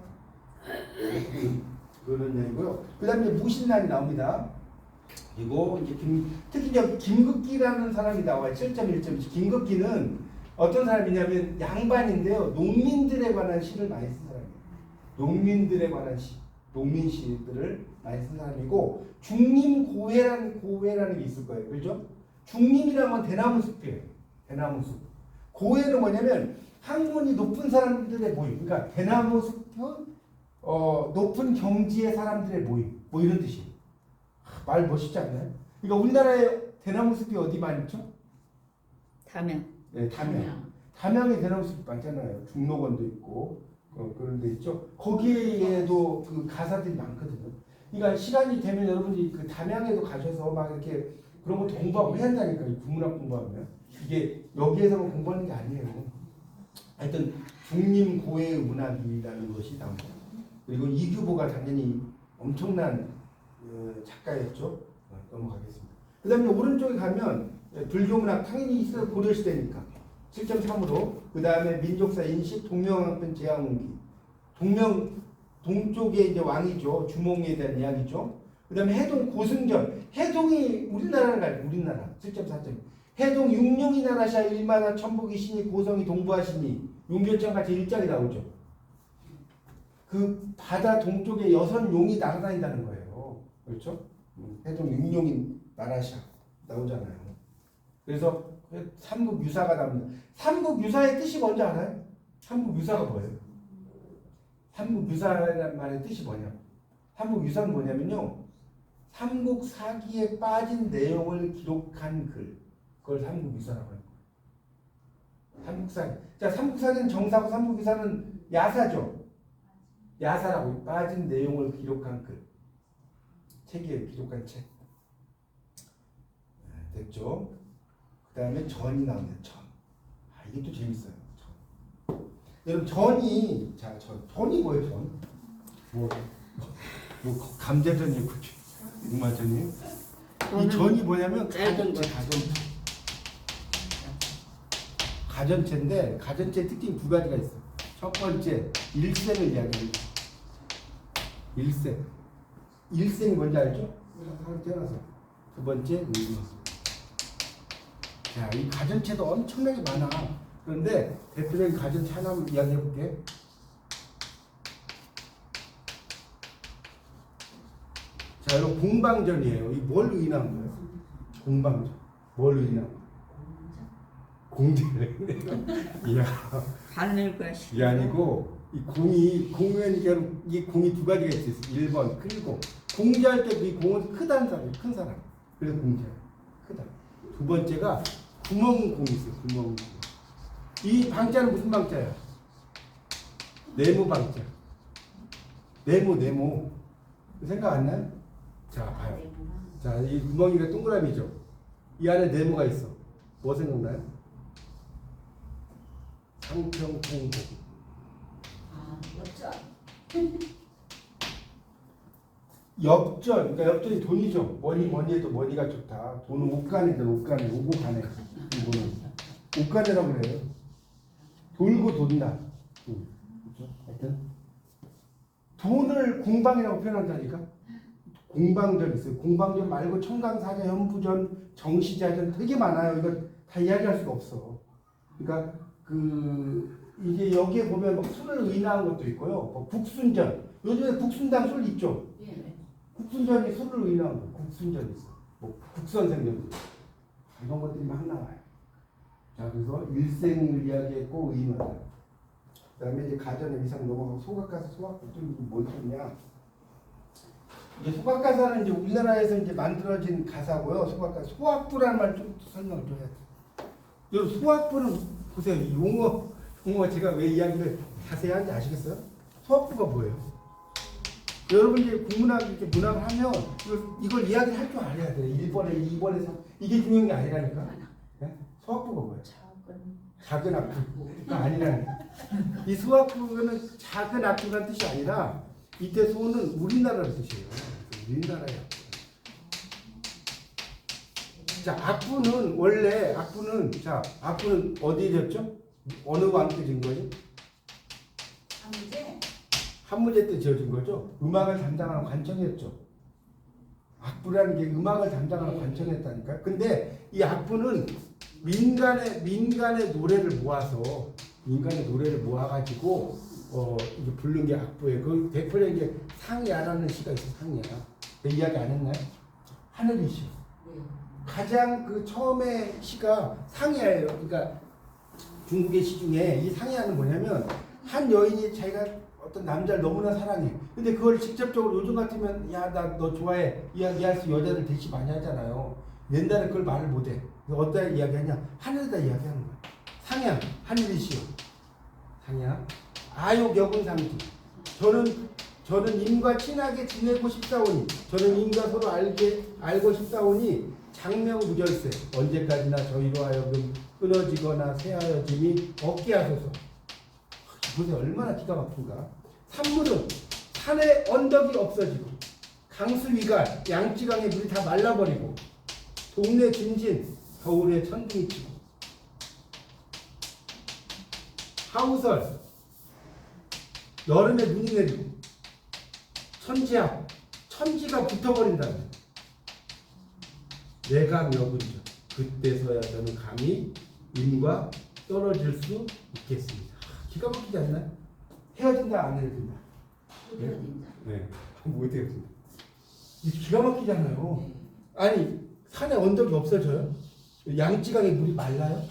그런 얘기고요. 그 다음에 무신난이 나옵니다. 그리고 이제 특히 이제 김극기라는 사람이 나와요. 7.1점. 김극기는 어떤 사람이냐면 양반인데요. 농민들에 관한 시를 많이 쓴 사람이에요. 농민들에 관한 시, 농민 시들을 많이 쓴 사람이고 중림고해라는 게 있을 거예요. 그렇죠? 중림이라는 건 대나무 숲이에요. 대나무 숲. 고해는 뭐냐면 학문이 높은 사람들의 모임. 그러니까 대나무 숲은 높은 경지의 사람들의 모임. 뭐 이런 뜻이에요. 말 멋있지 않나요? 그러니까 우리나라에 대나무 숲이 어디 많이 있죠? 담양. 네, 담양에 대나무 숲이 많잖아요. 중록원도 있고 그런 데 있죠. 거기에도 그 가사들이 많거든요. 그러니까 시간이 되면 여러분들이 그 담양에도 가셔서 막 이렇게 그런 것도 공부하고 해야 한다니까. 이 국문학 공부하면 이게 여기에서만 공부하는 게 아니에요. 하여튼 중림고해의 문학이라는 것이 나옵니다. 그리고 이규보가 당연히 엄청난 작가였죠. 넘어가겠습니다. 그 다음에 오른쪽에 가면 불교문학 당연히 있어요. 고려시대니까 7.3으로 그 다음에 민족사 인식 동명왕편 제왕운기 동쪽에 이제 왕이죠. 주몽에 대한 이야기죠. 그 다음에 해동 고승전 해동이 우리나라를 가요. 우리나라 7.4점 해동 육룡이 나라샤 일만화 천복이 신이 고성이 동부하시니 용결정같이 일장이 나오죠. 그 바다 동쪽에 여섯 용이 날아다닌다는 거예요. 그렇죠? 해동 육룡이 나라샤 나오잖아요. 그래서 삼국유사가 나옵니다. 삼국유사의 뜻이 뭔지 알아요? 삼국유사가 뭐예요? 삼국유사라는 말의 뜻이 뭐냐? 삼국유사는 뭐냐면요. 삼국사기에 빠진 내용을 기록한 글. 그걸 삼국유사라고 해요. 삼국사기. 자, 삼국사기는 정사고 삼국유사는 야사죠. 야사라고 빠진 내용을 기록한 글. 책이에요. 기록한 책. 됐죠? 그 다음에 전이 나옵니다. 전. 이게 또 재밌어요. 전. 여러분 전이 전이 뭐예요? 전? 뭐 감자전이 있고 육마전이. 이 전이 뭐냐면 가전체인데 가전체 특징이 두 가지가 있어. 첫 번째 일생을 이야기합니다. 일생이 뭔지 알죠? 사람 태어나서. 두 번째 의무. 자, 이 가전체도 엄청나게 많아. 그런데 대표적인 가전체 하나 이야기해 볼게. 자, 이거 공방전이에요. 이 뭘 의인한 거예요? 공방전. 뭘 의인한 거예요? 공대래. 이야. 바늘과 이게 아니고 이 공이니까 이 공이 두 가지가 있어요. 1번 크고 공자할 때 이 공은 크다는 사람, 큰 사람. 그래서 공자예요. 크다. 두 번째가 구멍공이 있어요. 구멍공. 이 방자는 무슨 방자야? 네모 방자. 네모. 생각 안 나요? 자, 봐요. 자, 이 구멍이가 동그라미죠. 이 안에 네모가 있어. 뭐 생각나요? 상평통곡. 엽전. 그러니까 엽전이 돈이죠. 뭐니 해도 머니가 좋다. 돈은 옷간이다. 옷간에 오고 가네. 이거는 옷간이라고 그래요. 돌고 돈다. 하여튼 돈을 공방이라고 표현한다니까. 공방전 있어요. 공방전 말고 청강사자, 현부전, 정시자전 되게 많아요. 이거 다 이야기할 수가 없어. 그러니까 이게 여기에 보면 막 술을 의인한 것도 있고요. 뭐 국순전. 요즘에 국순당 술 있죠. 국순전이 술을 의인한 거. 국순절이 있어. 뭐 국선생년도 있어. 이런 것들이 막 나와요. 자, 그래서 일생을 이야기했고 의인화다. 그다음에 이제 가전의 위상 넘어가고 소각가사 소각부들이 뭔 소리냐? 이게 소각가사는 이제 우리나라에서 이제 만들어진 가사고요. 소각가사 소학부라는 말 좀 설명을 좀 해야 돼. 여러분 소학부는 보세요. 이 용어 제가 왜 이야기를 자세히 하는지 아시겠어요? 소학부가 뭐예요? 여러분 이제 국문학 이렇게 문학을 하면 이걸 이야기를 할 줄 알아야 돼. 1번에 2번에 3 이게 중요한 게 아니라니까. 네? 소학부가 뭐예요? 작은 악부가 아니라니까. 이 소학부는 작은 악부라는 뜻이 아니라 이때 소는 우리나라의 뜻이에요. 우리나라의 악부. 자, 악부는 원래 악부는 어디에 졌죠? 어느 왕 때 진 거예요? 한문제 때 지어진 거죠. 음악을 담당하는 관청이었죠. 악부라는 게 음악을 담당하는 관청이었다니까요. 근데 이 악부는 민간의 노래를 모아가지고 이게 부른 게 악부예요. 그 대표적인 게 상야라는 시가 있어. 상야. 내 이야기 안 했나요? 하늘의 시. 가장 그 처음에 시가 상야예요. 그러니까 중국의 시 중에 이 상야는 뭐냐면 한 여인이 자기가 어떤 남자를 너무나 사랑해. 근데 그걸 직접적으로 요즘 같으면 야 나 너 좋아해 이야기할 수 여자들 대시 많이 하잖아요. 옛날에 그걸 말을 못해. 어디다 이야기하냐? 하늘에다 이야기하는 거야. 상야 하늘이시여. 상야 아욕 여군 상지. 저는 임과 친하게 지내고 싶사오니 저는 임과 서로 알고 싶사오니 장명무절세 언제까지나 저희로 하여금 끊어지거나 새하여짐이 없게 하소서. 보세요. 얼마나 기가 막힌가. 산물은 산의 언덕이 없어지고 강수 위가 양지강의 물이 다 말라버리고 동네 진진 겨울에 천둥이 치고 하우설 여름에 눈이 내리고 천지합 천지가 붙어버린다며 내가 명은저 그때서야 저는 감히 임과 떨어질 수 있겠습니다. 기가 막히지 않나요? 헤어진다 안 헤어진다? 네. 못 헤어진다. 기가 막히잖아요. 아니 산에 언덕이 없어져요? 양지강에 물이 말라요?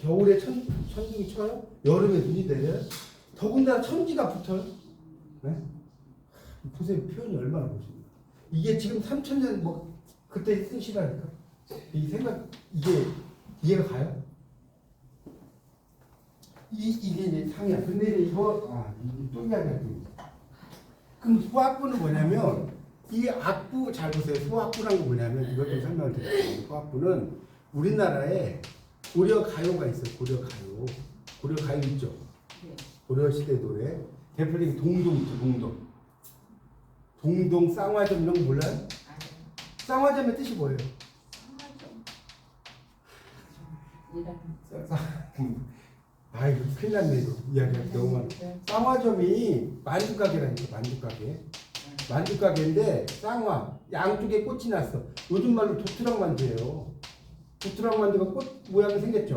겨울에 천둥이 쳐요? 여름에 눈이 내려요? 더군다나 천지가 붙어요? 네? 보세요. 표현이 얼마나 멋있습니까? 이게 지금 3000년 뭐 그때 쓴 시라니까. 이 생각 이게 이해가 가요? 이게 이제 상이야. 근데 이제 이거 또 이야기할 겁니다. 그럼 소학부는 뭐냐면 이 악부 잘 보세요. 소학부란 거 뭐냐면 이것 좀 설명을 드릴게요. 소학부는 우리나라에 고려 가요가 있어요. 고려 가요. 고려 가요 있죠. 고려 시대 노래 대표적인 동동 있죠. 동동 쌍화점 이런 거 몰라요? 쌍화점의 뜻이 뭐예요? 아이고 큰일 났네 이거 이야기하기 너무 많아. 쌍화점이 만두가게라니까. 만두가게인데 쌍화 양쪽에 꽃이 났어. 요즘 말로 도트락 만두예요. 도트락 만두가 꽃 모양이 생겼죠.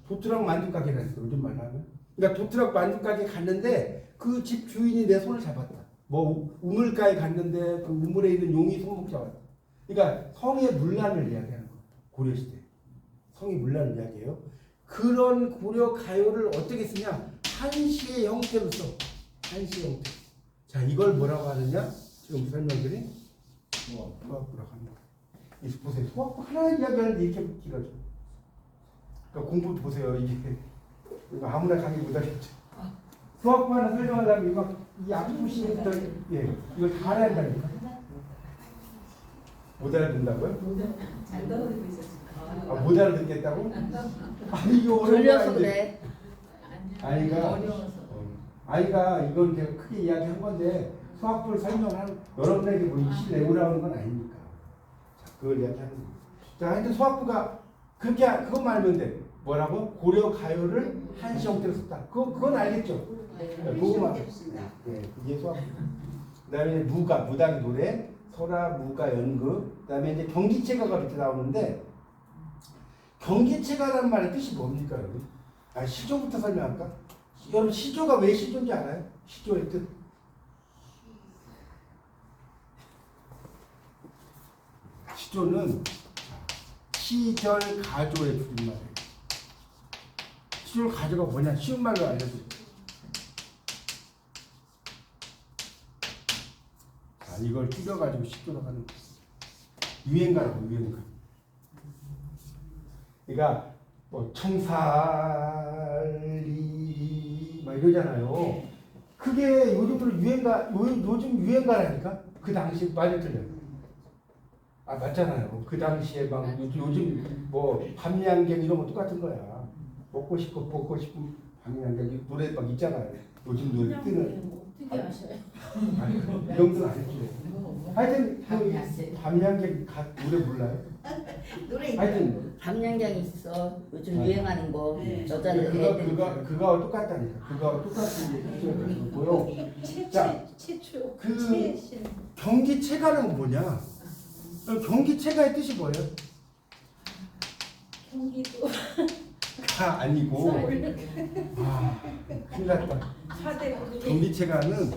도트락 만두가게라니까 요즘 말로 하면. 그러니까 도트락 만두가게 갔는데 그 집 주인이 내 손을 잡았다. 뭐 우물가에 갔는데 그 우물에 있는 용이 손목 잡았다. 그러니까 성의 문란을 이야기하는 거. 고려시대 성의 문란을 이야기해요. 그런 고려 가요를 어떻게 쓰냐? 한시의 형태로 써. 한시의 형태. 자, 이걸 뭐라고 하느냐? 지금 설명드린 소학부라고 합니다. 보세요. 소학부 하나 이야기하는데 이렇게 길어져. 그러니까 공부 보세요. 이게 이거 아무나 강의 못하겠죠. 소학부 하나 설명하려면 이 앞부시부터 이걸 다 알아야 한다니까. 못 알아듣는다고요? 잘 떠들고 있었어요. 못 알아듣겠다고? 아니 이거 졸려서 그래. 아이가 이건 제가 크게 이야기한 건데 수학부를 설명하는 여러분에게 뭐 이시 내우라는 건 아니니까. 자, 그걸 이야기하는 거예요. 자, 하여튼 수학부가 그것만 알면 돼. 뭐라고? 고려 가요를 한시 형태로 썼다. 그건 알겠죠? 그거만. 네, 그게 수학부. 그다음에 무당 노래, 설화, 무가, 연극. 그다음에 이제 경기체가가 이렇게 나오는데. 경기체가라는 말의 뜻이 뭡니까, 여러분? 시조부터 설명할까? 여러분, 시조가 왜 시조인지 알아요? 시조의 뜻. 시조는 시절 가조의 줄임말이에요. 시절 가조가 뭐냐? 쉬운 말로 알려드릴게요. 자, 이걸 줄여가지고 시조로 하는 거예요. 유행가라고, 유행가. 그러니까 뭐 청살리 막 이러잖아요. 그게 요즘으로 유행가, 요즘 유행가라니까. 그 당시 많이 틀려요. 아 맞잖아요. 그 당시에 막 요즘 뭐 밤양갱 이런 거 똑같은 거야. 먹고 싶고 먹고 싶은 밤양갱 노래 막 있잖아요. 요즘 노래 뜨는. 어떻게 아셔요? 명분 안 했죠. 하여튼 밤양갱 노래 몰라요? 노래 하여튼 밤양갱 있어. 요즘 네. 유행하는 거. 네. 여자들 애들. 그거와 똑같다니까. 그거와 똑같은 거고요. 자, 최초 그 최신 경기체가는 뭐냐? 경기체가의 뜻이 뭐예요? 경기도 아니고 서울 큰일 났다. 사대국이 경기체가는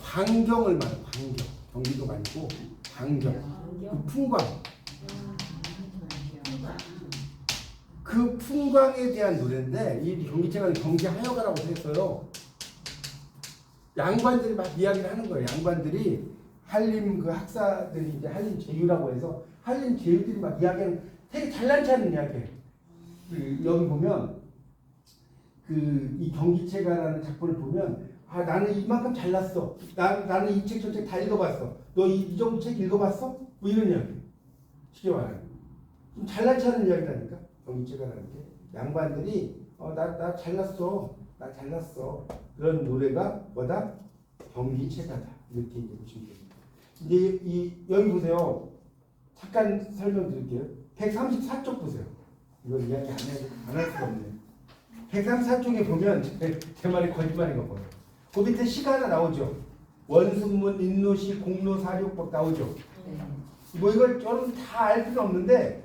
광경을 말해요. 광경. 경기도가 아니고 광경. 그 풍광. 그 풍광에 대한 노래인데 이 경기체가는 경기하여가라고 했어요. 양반들이 막 이야기를 하는 거예요. 양반들이 한림 그 학사들이 이제 한림 제유라고 해서 한림 제유들이 막 이야기하는 되게 잘난 체하는 이야기예요. 여기 보면 그 이 경기체가라는 작품을 보면 아 나는 이만큼 잘났어. 나는 이 책 저 책 다 읽어봤어. 너 이 정도 책 읽어봤어? 뭐 이런 이야기. 쉽게 말하면 좀 잘난 체하는 이야기라니까 경기체가라는 게 양반들이 나 잘났어. 나 잘났어. 그런 노래가 뭐다? 경기체가다. 이렇게 이제 보시면 됩니다. 이제 여기 보세요. 잠깐 설명드릴게요. 134쪽 보세요. 이건 이야기 안 할 수가 없네요. 134쪽에 보면 제 말이 거짓말인 거 보여요. 그 밑에 시가 하나 나오죠. 원순문, 인노시, 공로사륙법 나오죠. 뭐 이걸 여러분 다 알 필요 없는데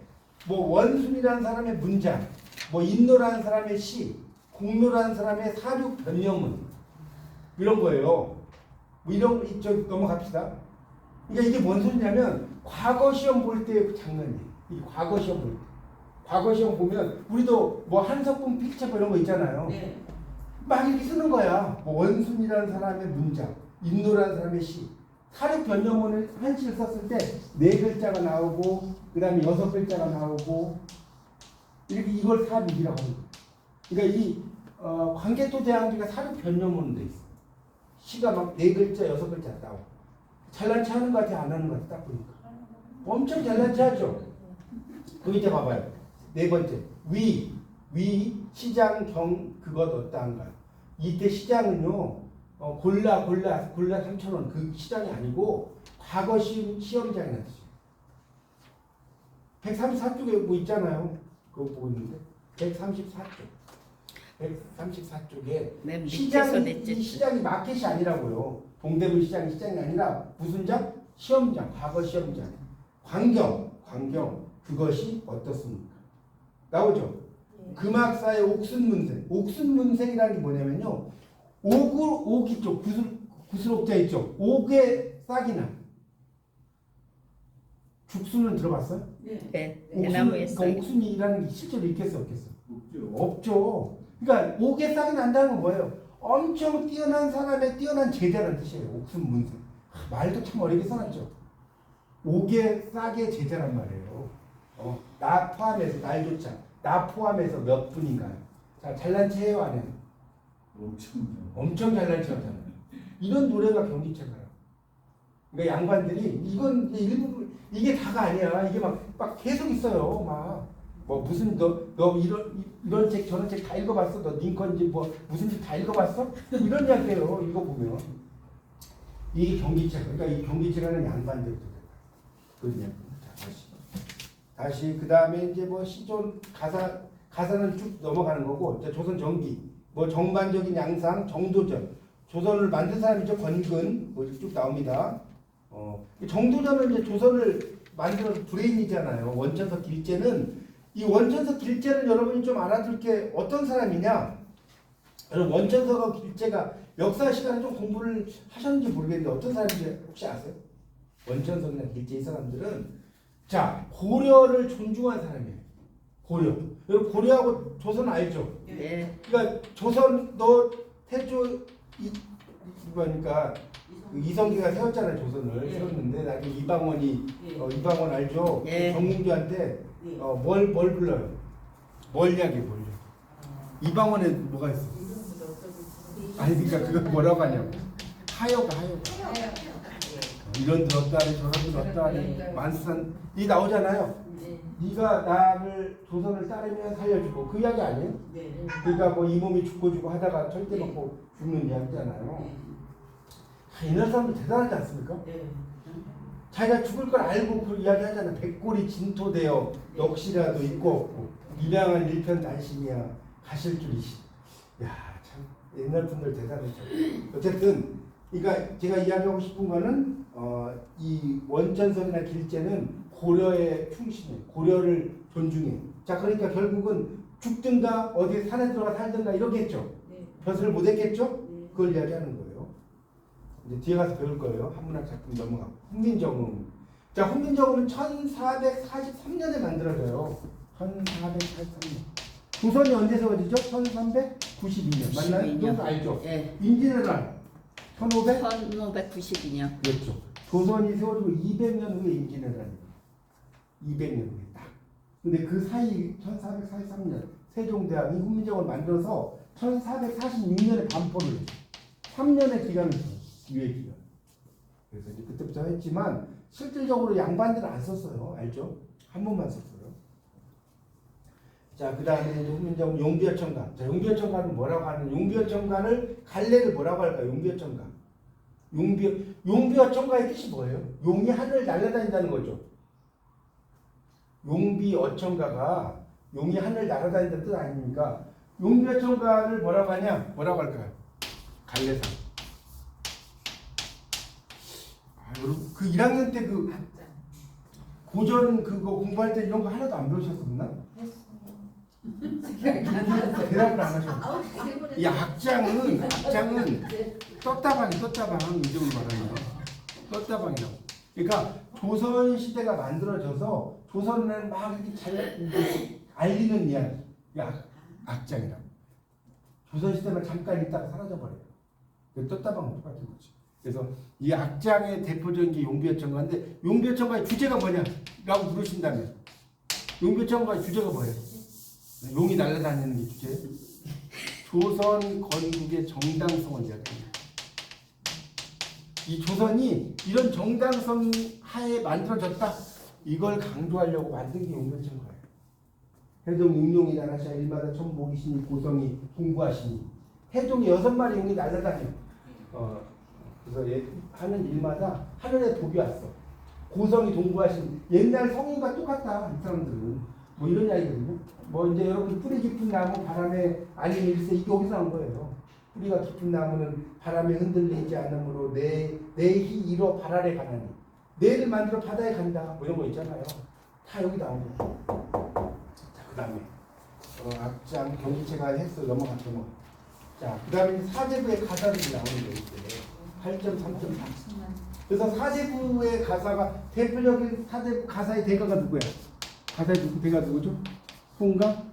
뭐 원순이라는 사람의 문장, 뭐 인노라는 사람의 시, 공로라는 사람의 사륙 변명문 이런 거예요. 뭐 이런 이쪽 넘어갑시다. 그러니까 이게 뭔 소리냐면 과거 시험 볼 때 그 장면이에요. 이 과거 시험 볼 때. 과거 시험 보면 우리도 뭐 한석분 필체법 이런 거 있잖아요. 네. 막 이렇게 쓰는 거야. 뭐 원순이라는 사람의 문장, 인노라는 사람의 시, 사륙 변명문을 한시를 썼을 때 4글자가 나오고 그 다음에 6글자가 나오고 이렇게 이걸 사륙이라고 하는 거예요. 그러니까 이 광개토대왕기가 사륙 변명문으로 돼 있어. 시가 막 4글자, 6글자 나오고 잘난 체 하는 것 같아, 안 하는 것 같아, 딱 보니까. 엄청 잘난 체 하죠. 그 밑에 봐봐요. 4번째. 위, 시장, 경, 그것 어떠한가요? 이때 시장은요, 골라 3,000원 그 시장이 아니고 과거 시험장이라는 뜻이에요. 134쪽에 뭐 있잖아요. 그거 보고 있는데. 134쪽. 134쪽에 맨 밑에서 시장이 냈지. 이 시장이 마켓이 아니라고요. 동대문 시장이 아니라 무슨 장? 시험장, 과거 시험장. 광경 그것이 어떻습니까? 나오죠. 금학사의 옥순문생. 옥순문생이라는 게 뭐냐면요. 옥 있죠. 구슬옥자 있죠. 옥의 싹이나. 죽순은 들어봤어요? 네. 네. 대나무에 써. 그러니까 옥순이라는 게 실제로 있겠어 없겠어? 없죠. 그러니까 옥의 싹이 난다는 건 뭐예요? 엄청 뛰어난 사람의 뛰어난 제자라는 뜻이에요. 옥순문생. 말도 참 어렵게 써놨죠. 옥의 싹의 제자란 말이에요. 나 포함해서 날조차 나 포함해서 몇 분인가요? 자, 잘난 체해요 안 해요? 엄청 잘난 체하잖아요. 이런 노래가 경기체가요. 그러니까 양반들이 이건 일부 이게 다가 아니야. 이게 막 계속 있어요. 막 뭐 무슨 너 이런 책 저런 책 다 읽어봤어? 너 링컨지 뭐 무슨 책 다 읽어봤어? 이런 이야기예요. 이거 보면 이게 경기체가. 그러니까 이 경기체가는 양반들도 그냥 다시 그 다음에 이제 뭐 시존 가사는 쭉 넘어가는 거고 이제 조선 정기 뭐 정반적인 양상 정도전 조선을 만든 사람이죠. 권근 뭐 쭉 나옵니다. 정도전은 이제 조선을 만드는 브레인이잖아요. 원천석 길제는 이 원천석 길제는 여러분이 좀 알아둘 게 어떤 사람이냐? 여러분 원천석하고 길제가 역사 시간에 좀 공부를 하셨는지 모르겠는데 어떤 사람인지 혹시 아세요? 원천석이나 길제 이 사람들은 자, 고려를 존중한 사람이에요. 고려. 여러분 고려하고 조선 알죠? 네. 그러니까 조선 너 태조 그러니까 이성계가 세웠잖아요. 조선을 세웠는데 나중에 이방원이 이방원 알죠? 예. 정몽주한테 뭘 불러요? 멀리하게 몰려. 이방원에 뭐가 있어? 아니 그러니까 그거 뭐라고 하냐고. 하여가. 이런 들었다니 저런 들었다니 만수산 이 나오잖아요. 네가 나를 조선을 따르면 살려주고 그 이야기 아니에요? 그러니까 뭐 이 몸이 죽고 하다가 절대 먹고 죽는 이야기잖아요. 옛날 사람들 대단하지 않습니까? 자기가 죽을 걸 알고 그 이야기 하잖아. 백골이 진토되어 역시라도 있고 없고 미량한 일편단심이야 가실 줄이시. 야참 옛날 분들 대단했죠. 어쨌든 그러니까 제가 이야기하고 싶은 거는 이 원천성이나 길제는 고려에 충실해. 고려를 존중해. 자 그러니까 결국은 죽든가 어디 산에 들어가 살든가 이러겠죠. 벼슬을 못 했겠죠. 그걸 이야기하는 거예요. 이제 뒤에 가서 배울 거예요. 한문학 작품 넘어가고. 훈민정음. 자, 훈민정음은 1443년에 만들어져요. 1443년. 조선이 언제 세워지죠? 1392년. 맞나요? 이건 알죠? 예. 임진왜란 1500? 1592년. 그렇죠. 조선이 세워지고 200년 후에 임진왜란이에요. 200년 후에 딱. 근데 그 사이 1443년 세종대왕이 훈민정음을 만들어서 1446년에 반포를 했어요. 3년의 기간을 줬어요. 유예 기간. 그래서 이제 그때부터 했지만 실질적으로 양반들은 안 썼어요. 알죠? 한 번만 썼어요. 자, 그 다음에 훈민정음 용비어천가. 자, 용비어천가는 뭐라고 하는? 용비어천가를 갈래를 뭐라고 할까요? 용비어천가. 용비어천가의 뜻이 뭐예요? 용이 하늘을 날아다닌다는 거죠. 용비어천가가 용이 하늘을 날아다닌다는 뜻 아닙니까? 용비어천가를 뭐라고 하냐? 뭐라고 할까요? 갈래상. 여러분 그 1학년 때 그 고전 그거 공부할 때 이런 거 하나도 안 배우셨었나? 대답을 안 하셨어. 이 악장은 떴다방 이름을 말하는 떴다방이라고. 그러니까 조선 시대가 만들어져서 조선을 막 이렇게 잘 알리는 이야기. 악장이라고. 조선 시대만 잠깐 있다가 사라져 버려요. 떴다방은 똑같은 거지. 그래서 이 악장의 대표적인 게 용비어천가인데 용비어천가의 주제가 뭐냐라고 물으신다면 용비어천가의 주제가 뭐예요? 용이 날아다니는 게 주제예요. 조선 건국의 정당성을 이야기합니다. 이 조선이 이런 정당성 하에 만들어졌다. 이걸 강조하려고 만든 게 용비어천가예요. 해동 육룡이 나라샤 일마다 천복이시니 고성이 공부하시니 해동이 6마리 용이 날아다녀. 그래서 하는 일마다 하늘에 복이 왔어. 고성이 동부하신 옛날 성인과 똑같다. 이 사람들은 뭐 이런 이야기거든요. 뭐 이제 여러분 뿌리 깊은 나무 바람에 알림 일세 이게 여기서 나온 거예요. 뿌리가 깊은 나무는 바람에 흔들리지 않으므로 내히 이뤄 발 아래 가나니 내를 만들어 바다에 간다. 뭐 이런 거 있잖아요. 다 여기 나온 거예요. 자 그다음에 악장 경기체가 했어 넘어갔던 거. 자 그다음에 사제부의 가사들이 나오는 거 있어요. 8.3.4. 그래서 사제부의 가사가 대표적인 사제부 가사의 대가가 누구야? 가사의 대가 누구죠? 송가?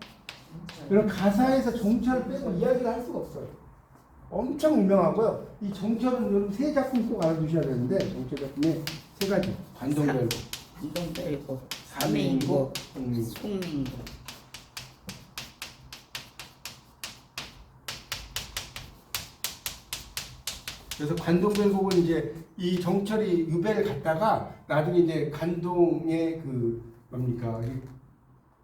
그럼 가사에서 정철을 빼고 이야기를 할 수가 없어요. 엄청 유명하고요. 이 정철은 여러분 세 작품 꼭 알아두셔야 되는데 정철 작품에 세 가지. 관동별곡, 관동별곡, 삼인곡, 송민곡. 송민곡. 그래서 관동별곡은 이제 이 정철이 유배를 갔다가 나중에 이제 관동의 그 뭡니까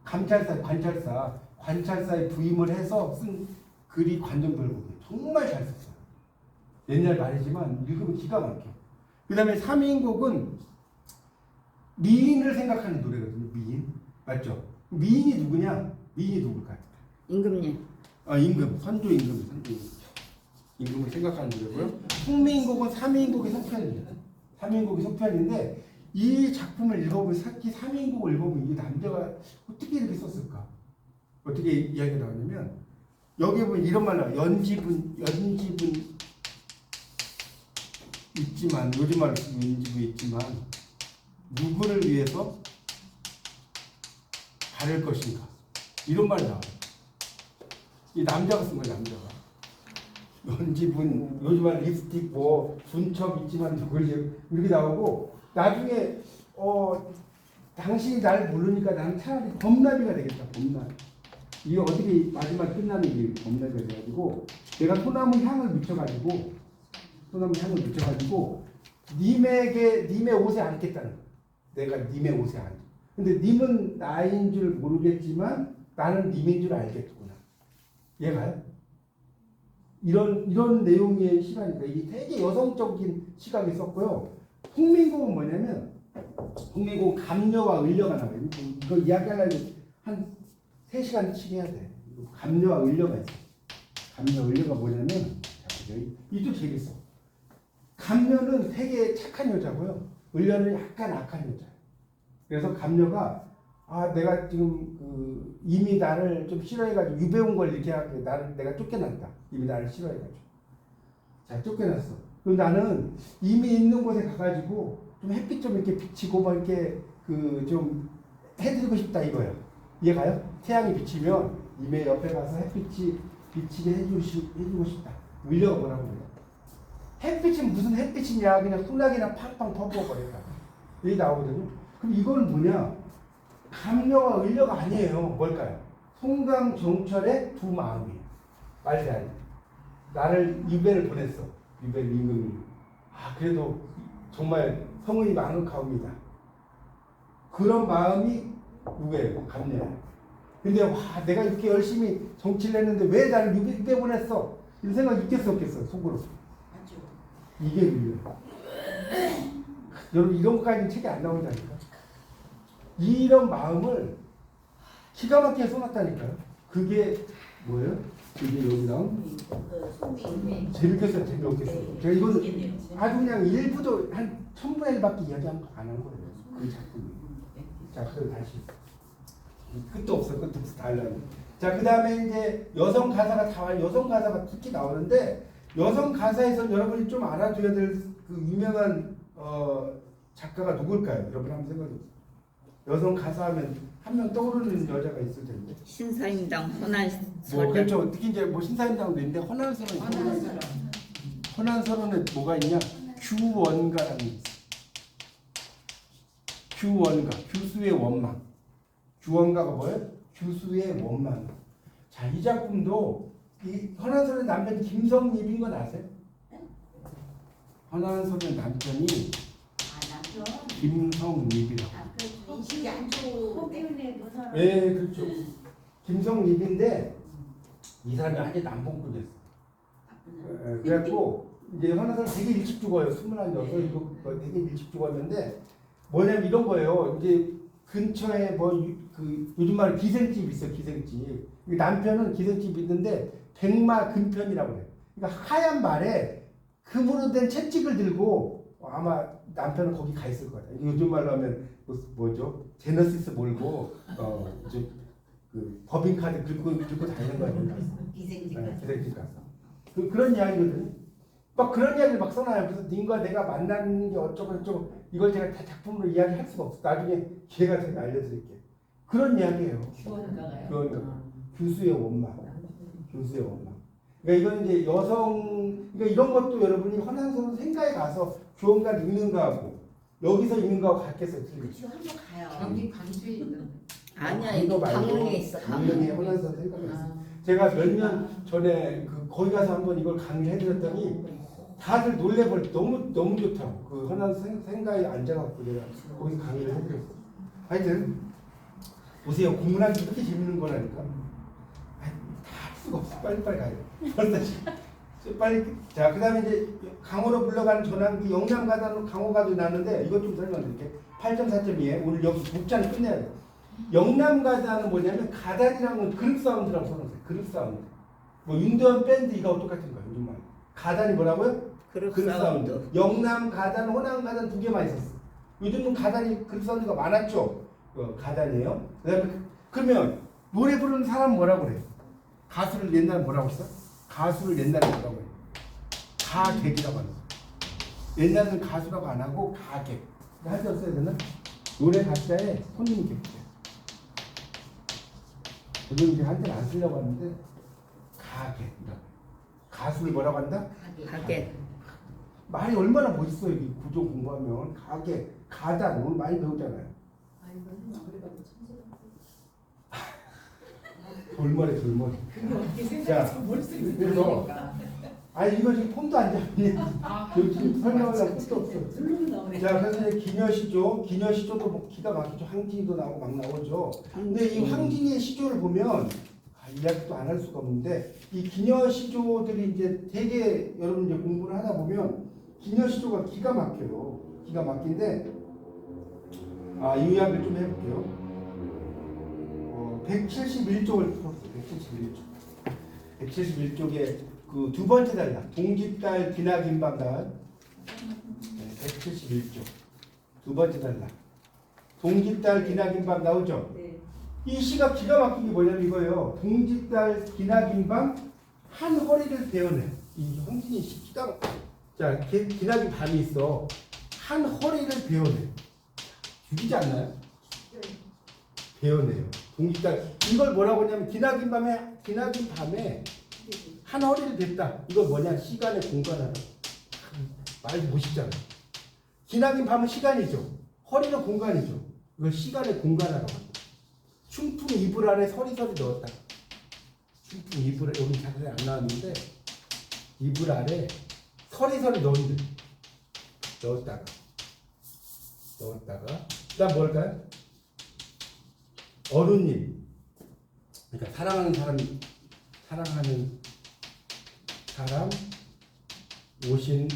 관찰사에 부임을 해서 쓴 글이 관동별곡이에요. 정말 잘 썼어요. 옛날 말이지만 읽으면 기가 막혀. 그 다음에 삼인곡은 미인을 생각하는 노래거든요. 미인 맞죠? 미인이 누구냐? 미인이 누굴까요? 임금님. 임금 선조 임금을 생각하는 노래고요. 훈민곡은 삼인곡의 속편입니다. 삼인곡의 속편인데 이 작품을 읽어보면 특히 삼인곡을 읽어보면 이 남자가 어떻게 이렇게 썼을까? 어떻게 이야기가 나오냐면 여기 보면 이런 말 나와요. 연집은 있지만 요즘 말로 쓰면 연집은 있지만 누구를 위해서 바를 것인가? 이런 말이 나와요. 이 남자가 쓴 거예요, 남자가. 연지분, 요즘은 립스틱 뭐 분첩 있지만 그걸 이렇게 나오고 나중에 당신이 날 모르니까 나는 차라리 범나비가 되겠다. 범나비. 이게 어떻게 마지막 끝나는 게 범나비가 돼가지고 내가 소나무 향을 묻혀가지고 님의 옷에 앉겠다는 거야. 내가 님의 옷에 앉아. 근데 님은 나인 줄 모르겠지만 나는 님인 줄 알겠구나. 얘가요? 이런 내용의 시간이니까 이게 되게 여성적인 시각이 썼고요. 홍민국은 뭐냐면 홍민국은 감녀와 을려가 나와요. 이거 이야기하려면 한 3시간씩 해야 돼. 감녀와 을려가 있어. 감녀 을려가 뭐냐면 이도 재밌어. 감녀는 되게 착한 여자고요. 을려는 약간 악한 여자예요. 그래서 감녀가 내가 지금 이미 나를 좀 싫어해가지고 유배온 걸 이렇게 하게 내가 쫓겨났다. 이미 나를 싫어해가지고. 자, 쫓겨났어. 그럼 나는 이미 있는 곳에 가가지고 좀 햇빛 좀 이렇게 비치고 막 이렇게 좀 해드리고 싶다 이거예요. 이해가요? 태양이 비치면 이미 옆에 가서 햇빛이 비치게 해주고 싶다. 을려가 뭐라고 그래요? 햇빛은 무슨 햇빛이냐? 그냥 훈학이나 팡팡 퍼부어버렸다. 여기 나오거든요. 그럼 이거는 뭐냐? 감녀와 을려가 아니에요. 뭘까요? 송강정철의 두 마음이에요. 말이 아니에요. 나를 유배를 보냈어. 유배를 임금이. 그래도 정말 성은이 망극하옵니다. 그런 마음이 누구예요? 감녀예요. 근데 내가 이렇게 열심히 정치를 했는데 왜 나를 유배 보냈어? 이런 생각이 있겠어 없겠어? 속으로. 맞죠. 이게 을려예요. 여러분 이런 것까지는 책이 안 나온다니까. 이런 마음을 기가 막히게 써놨다니까요. 그게 뭐예요? 그게 여기 나온 재밌겠어요, 재미없겠어요. 제가 이건 아주 그냥 일부도 한 1000분의 1밖에 이야기 안 한 거예요. 그 작품이. 자, 그럼 다시 끝도 없어 다 하려면. 자, 그 다음에 이제 여성 가사가 다 와요. 여성 가사가 특히 나오는데 여성 가사에서 여러분이 좀 알아둬야 될 그 유명한 작가가 누굴까요? 여러분 한번 생각해보세요. 여성 가사하면 한 명 떠오르는 여자가 있을 텐데. 신사임당 허난설은. 뭐 그렇죠. 특히 이제 뭐 신사임당도 있는데 허난설은 허난설은 뭐가 있냐? 규원가라는 게 있어. 규원가, 규수의 원망. 규원가가 뭐예요? 규수의 원망. 자, 이 작품도 이 허난설의 남편 김성립인 건 아세요? 허난설의 남편이 남편. 김성립이라고. 인식이 안 좋고 때문에 사람. 네, 그렇죠. 김성립인데 이 사람이 완전 남봉꾼이었어. 그래갖고 이제 허난설 되게 일찍 죽어요. 21, 6 되게 일찍 죽었는데 뭐냐면 이런 거예요. 이제 근처에 요즘 말로 기생집 있어, 기생집. 남편은 기생집 있는데 백마 근편이라고 그래요. 그러니까 하얀 말에 금으로 된 채찍을 들고 아마 남편은 거기 가 있을 거예요. 요즘 말로 하면 뭐죠? 제너시스 몰고 그 법인카드 긁고 다니는 거예요. 기생집 가서. 그런 이야기거든요. 막 그런 이야기를 막 써놔요. 그래서 님과 내가 만나는 게 어쩌고 이걸 제가 다 작품으로 이야기할 수가 없어. 나중에 기회가 되면 알려드릴게요. 그런 이야기예요. 규원가가요. 규수의 원망. 규수의 원망. 그러니까 이건 이제 그러니까 이런 것도 여러분이 허난설은 생가에 가서 규원가를 읽는 거하고 여기서 읽는 거하고 같겠어요. 그렇죠. 한번 가요. 여기 광주에 있는. 아니야, 이거 강릉에 있어. 강릉에 허난설 생가가 있어. 제가 몇 년 전에 거기 가서 한번 이걸 강의해드렸더니 다들 놀래버려. 너무 좋다고. 그 허난설 생가에 앉아갖고 내가 거기서 강의를 해드렸어. 하여튼 보세요. 국문학이 그렇게 재밌는 거라니까. 다 할 수가 없어. 빨리빨리 가야 돼. 빨리. 자, 그 다음에 이제 강호로 불러가는 전환기 영남가다로 강호가도 나는데 이것 좀 설명드릴게요. 8.4.2에 오늘 여기 복장을 끝내야 돼. 영남가다는 뭐냐면 가단이라는 건 그룹 사운드라고 써놓으세요. 그룹 사운드. 뭐 윤도현 밴드 이거 똑같은 거예요. 요즘 말. 가단이 뭐라고요? 그룹 사운드. 사운드. 영남 가단, 호남 가단 두 개만 있었어. 요즘은 가단이 그룹 사운드가 많았죠. 가단이에요. 그다음에 그러면 노래 부르는 사람 뭐라고 그래? 가수를 옛날에 뭐라고 했어? 가수를 옛날에 뭐라고 해? 가객이라고 하는 거. 옛날에는 가수라고 안 하고 가객. 할 때 없어야 되나? 노래 가사에 손님 객. 이건 이제 한테는 안 쓰려고 하는데 가게. 가수를 뭐라고 한다? 가게. 말이 얼마나 멋있어. 이 구조 공부하면 가게, 가단 오늘 많이 배우잖아요. 아이고 아무리 봐도 천재다. 돌머리. 그게 어떻게 자, 생각해서 머릿속에 그래서 들어오니까. 아니 이거 지금 폰도 안 잡네. 여기 지금 설명하려고 폰도 없어. 들르면 나오네. 자, 그래서 이제 기녀시조도 뭐 기가 막히죠. 항진이도 나오고 막 나오죠. 근데 이 항진이의 시조를 보면 이야기도 안 할 수가 없는데 이 기녀시조들이 이제 되게 여러분 이제 공부를 하다 보면 기녀시조가 기가 막혀요. 기가 막힌데 요약을 좀 해볼게요. 171쪽을 풀었어요. 171쪽. 171쪽에 그 두 번째 달라 동짓달 기나긴밤달 171쪽 두 번째 달라 동짓달 기나긴밤 나오죠? 네. 이 시가 기가 막힌 게 뭐냐면 이거예요. 동짓달 기나긴밤 한 허리를 베어내. 이 홍진이 시 기가 자 기나긴 밤이 있어. 한 허리를 베어내. 죽이지 않나요? 베어내요. 동짓달 이걸 뭐라고 하냐면 기나긴 밤에 한 허리를 댔다. 이거 뭐냐? 시간의 공간하라. 말 멋있잖아. 기나긴 밤은 시간이죠. 허리는 공간이죠. 이걸 시간의 공간하라고 합니다. 춘풍 이불 안에 서리서리 넣었다. 춘풍 이불 안에 여기 자세히 안 나왔는데 이불 안에 서리서리 넣었다가 그다음 뭘까요? 어른님. 그러니까 사랑하는 사람 오신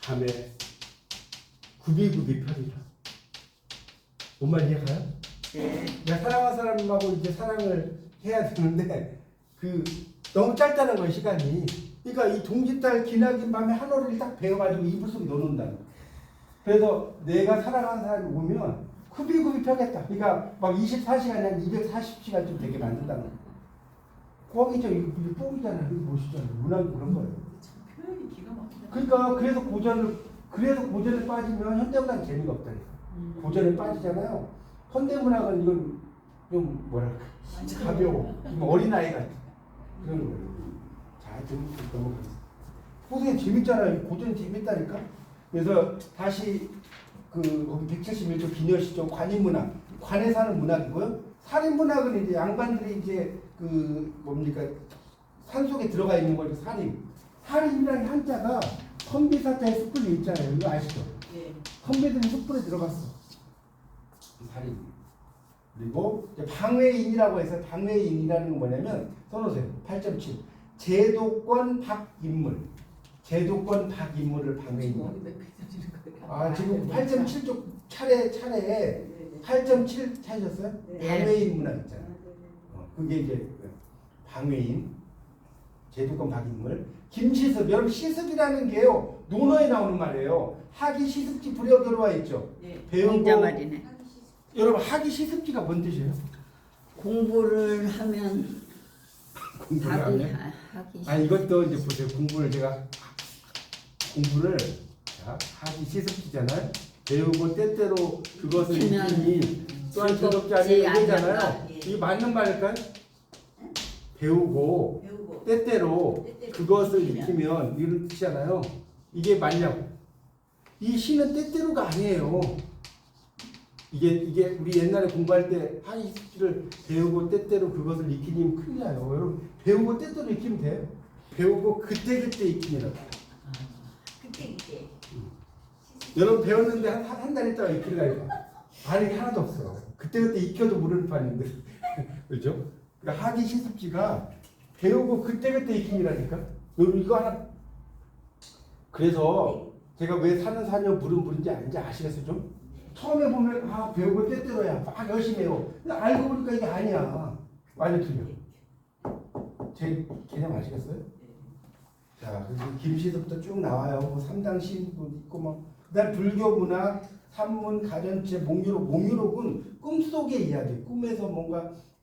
밤에 굽이굽이 펴리라. 뭔 말 이해가요? 네. 내가 사랑하는 사람하고 이제 사랑을 해야 되는데 너무 짧다는 거예요 시간이. 그러니까 이 동짓달 기나긴 밤에 한 허리를 딱 베어가지고 이불 속에 넣어놓는다는 거예요. 그래서 내가 사랑하는 사람이 오면 굽이굽이 펴겠다. 그러니까 막 24시간이 아니라 240시간쯤 되게 만든다는 거예요. 뻥이죠. 이게 뻥이잖아요. 이게 멋있잖아요. 문학이 그런 거예요. 참 표현이 기가 막히다. 그러니까 그래서 고전에 빠지면 현대문학은 재미가 없다니까. 고전에 빠지잖아요. 현대문학은 이건 좀 뭐랄까 가벼워, 좀 어린아이 같은 그런 거예요. 자, 좀 넘어가겠습니다. 고전이 재밌잖아요. 고전이 재밌다니까. 그래서 다시 거기 171조 기녀시조 관인문학, 관에 사는 문학이고요. 살인문학은 이제 양반들이 이제 뭡니까 산속에 들어가 있는 거죠. 살인이라는 한자가 선비사자의 숯불이 있잖아요. 이거 아시죠? 네. 선비들이 숯불에 들어갔어. 살인. 그리고 이제 방외인이라고 해서 방외인이라는 건 뭐냐면 써놓으세요. 8.7 제도권 박인물. 제도권 박인물을 방외인이라고. 지금 8.7쪽 차례에 8.7 찾으셨어요? 네. 방외인 문학 있잖아요. 그게 이제 방외인, 제도권 박인물. 김시습, 여러분 시습이라는 게요 논어에 나오는 말이에요. 학이 시습지 불여교로 와 있죠. 배우고 혼자말이네. 여러분 학이 시습지가 뭔 뜻이에요? 공부를 하면 공부를 하면? 하기. 이것도 이제 보세요. 공부를 하기 시습지잖아요. 배우고 때때로 그것을 익히면 익히니 또한 즐겁지 즐겁지 않으잖아요. 않을까? 예. 이게 맞는 말일까요? 배우고 때때로 그것을 익히면 이런 뜻이잖아요. 이게 맞냐고. 이 시는 때때로가 아니에요. 이게 우리 옛날에 공부할 때 하기 시를 배우고 때때로 그것을 익히면 큰일 나요. 여러분 배우고 때때로 익히면 돼요. 배우고 그때그때 익히면 그때 여러분 배웠는데 한 달 있다가 익히려니까 반응이 하나도 없어. 그때그때 익혀도 모르는 판인데 그렇죠? 그러니까 하기 시습지가 배우고 그때그때 익히니라니까. 여러분 이거 하나. 그래서 제가 왜 사는 사녀 물은지 아시겠어요 좀? 처음에 보면 배우고 때때로야 막 열심히 해요. 근데 알고 보니까 이게 아니야. 완전 틀려. 제 개념 아시겠어요? 자, 그래서 김시습부터 쭉 나와요. 뭐 3당 시도 있고 뭐 그다음 불교 문학, 산문, 가전체, 몽유록은 꿈속의 이야기.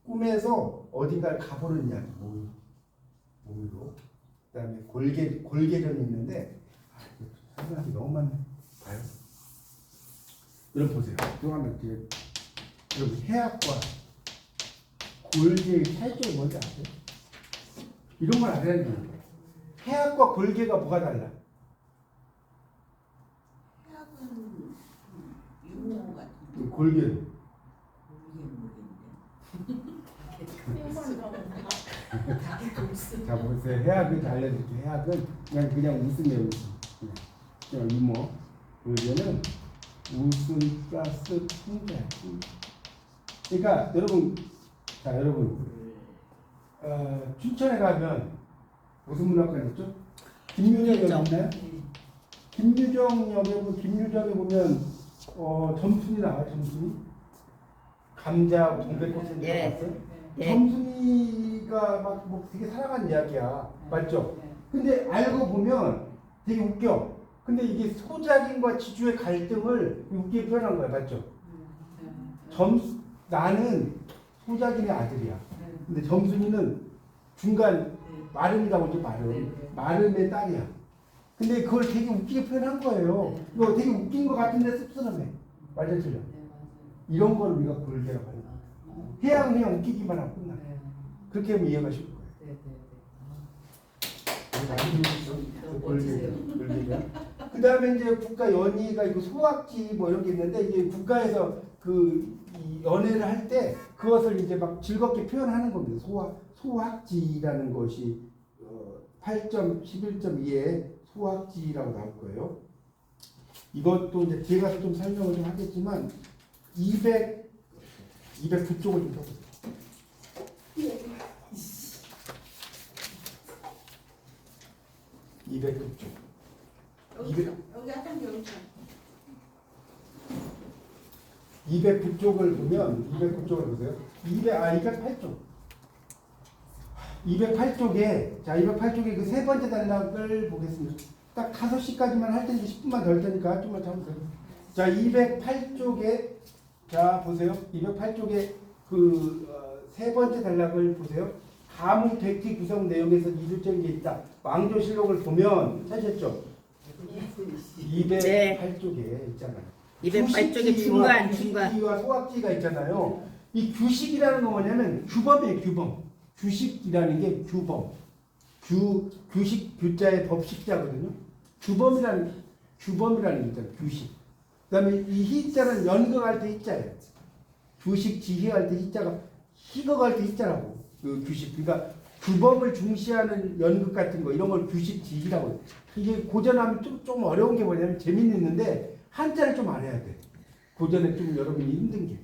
꿈에서 어딘가를 가보는 이야기. 몽유록. 그다음에 골계전이 있는데 생각이 너무 많네. 봐요. 여러분 보세요. 또 하나 여러분 해학과 골계의 차이점이 뭔지 아세요? 이런 걸 알아야 돼요. 해악과 골계가 뭐가 달라? 해악은 유모 같은 골계는? 자 보세요. 해악을 알려드릴게요. 해악은 그냥 웃음이에요. 웃음. 그냥 유머. 골계는 웃음 플러스 풍자. 그러니까 여러분, 자 여러분, 춘천에 가면 무슨 문학관 있죠? 김유정 역 있나요? 김유정 김유정에 보면 점순이 나와. 점순이 감자 동백꽃 생긴 거 봤어요? 점순이가 막 뭐 되게 사랑하는 이야기야. 맞죠? 근데 알고 보면 되게 웃겨. 근데 이게 소작인과 지주의 갈등을 웃기게 표현한 거야. 맞죠? 나는 소작인의 아들이야. 근데 점순이는 중간 마름이라고 하죠. 마름의 딸이야. 근데 그걸 되게 웃기게 표현한 거예요. 이거 되게 웃긴 것 같은데 씁쓸하네. 맞아, 틀려. 이런 걸 우리가 골계라고 하는 거야. 해양 그냥 웃기기만 하고 끝나. 그렇게 하면 이해가 쉬울 거예요. 그 다음에 이제 국가 연희가 이거 소학지 뭐 이런 게 있는데 이게 국가에서 이 연애를 할 때 그것을 이제 막 즐겁게 표현하는 겁니다. 소학지라는 것이 8.11.2에 소학지라고 나올 거예요. 이것도 이제 뒤에 가서 좀 설명을 좀 하겠지만 209쪽을 좀 펴보세요. 209쪽. 여기 화장실 여기 209쪽을 보면 209쪽을 보세요. 208쪽. 208쪽에 자 208쪽에 그 세 번째 단락을 보겠습니다. 딱 5시까지만 할 텐데 10분만 더 할 테니까 좀만 참으세요. 자 208쪽에 자 보세요. 208쪽에 세 번째 단락을 보세요. 가문 백지 구성 내용에서 이질적인 게 있다. 왕조실록을 보면 찾으셨죠? 208쪽에 있잖아요. 208쪽에 중간 규식지와 소학지가 있잖아요. 이 규식이라는 건 뭐냐면 규범이에요. 규범. 규식이라는 게 규범. 규식 규자의 법식자거든요. 규범이라는 게 있잖아요. 규식. 그다음에 이 희자는 연극할 때 희자예요. 규식 지희할 때 희자가 희극할 때 희자라고. 그 규식. 그러니까 규범을 중시하는 연극 같은 거 이런 걸 규식 지희라고 해요. 이게 고전하면 좀 어려운 게 뭐냐면 재밌는데 한자를 좀 알아야 돼. 고전에 좀 여러분이 힘든 게.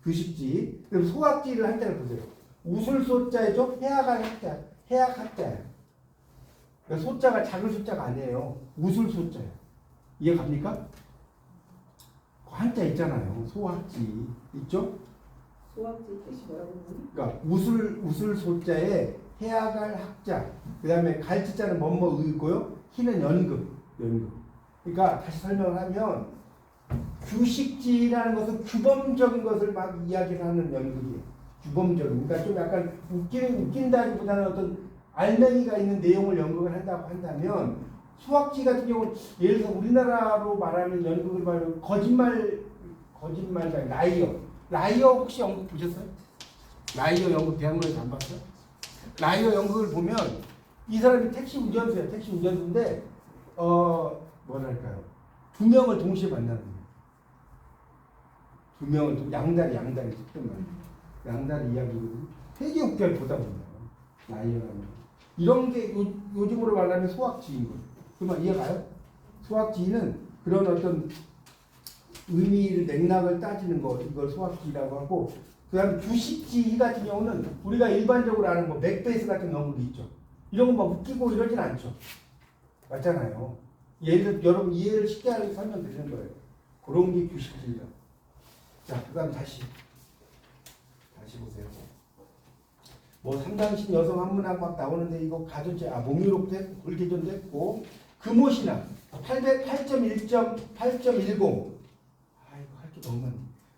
규식지. 그럼 소학지를 한자를 보세요. 웃을 소자이죠. 해악할 학자. 해악학자예요. 그러니까 소자가 작은 숫자가 아니에요. 웃을 소자예요. 이해 갑니까? 한자 있잖아요. 소학지 있죠? 소학지 뜻이 뭐라고 그러니? 그러니까 웃을 소자에 해악할 학자. 그다음에 갈치자는 뭐뭐 의고요. 희는 연극. 그러니까 다시 설명을 하면 규식지라는 것은 규범적인 것을 막 이야기를 하는 연극이에요. 규범적인. 그러니까 좀 약간 웃긴다기보다는 어떤 알맹이가 있는 내용을 연극을 한다고 한다면 수학지 같은 경우는 예를 들어서 우리나라로 말하면 연극을 말하면 거짓말가 라이어 혹시 연극 보셨어요? 라이어 연극 대학로에서 안 봤어요? 라이어 연극을 보면 이 사람이 택시 운전수인데 뭐랄까요? 두 명을 동시에 만나는 거예요. 두 명을 양다리 양다리 이야기거든요. 되게 웃겨요. 보다 보면 라이어라는 이런 게 요즘으로 말하면 소학지인 거예요. 그러면 이해가요? 소학지는 그런 어떤 의미를 맥락을 따지는 거 이걸 소학지라고 하고 그다음 규식지 같은 경우는 우리가 일반적으로 아는 뭐 맥베스 같은 연극이 있죠. 이런 거 막 웃기고 이러진 않죠. 맞잖아요. 여러분 이해를 쉽게 하게 설명드리는 거예요. 그런 게 규식지죠. 자, 그다음 다시 보세요. 뭐 삼당신 여성 한문학 막 나오는데 이거 가전제 목유록도 했고 골계전도 했고 금오신학 8.1.8.10 이거 할 게 너무 많네.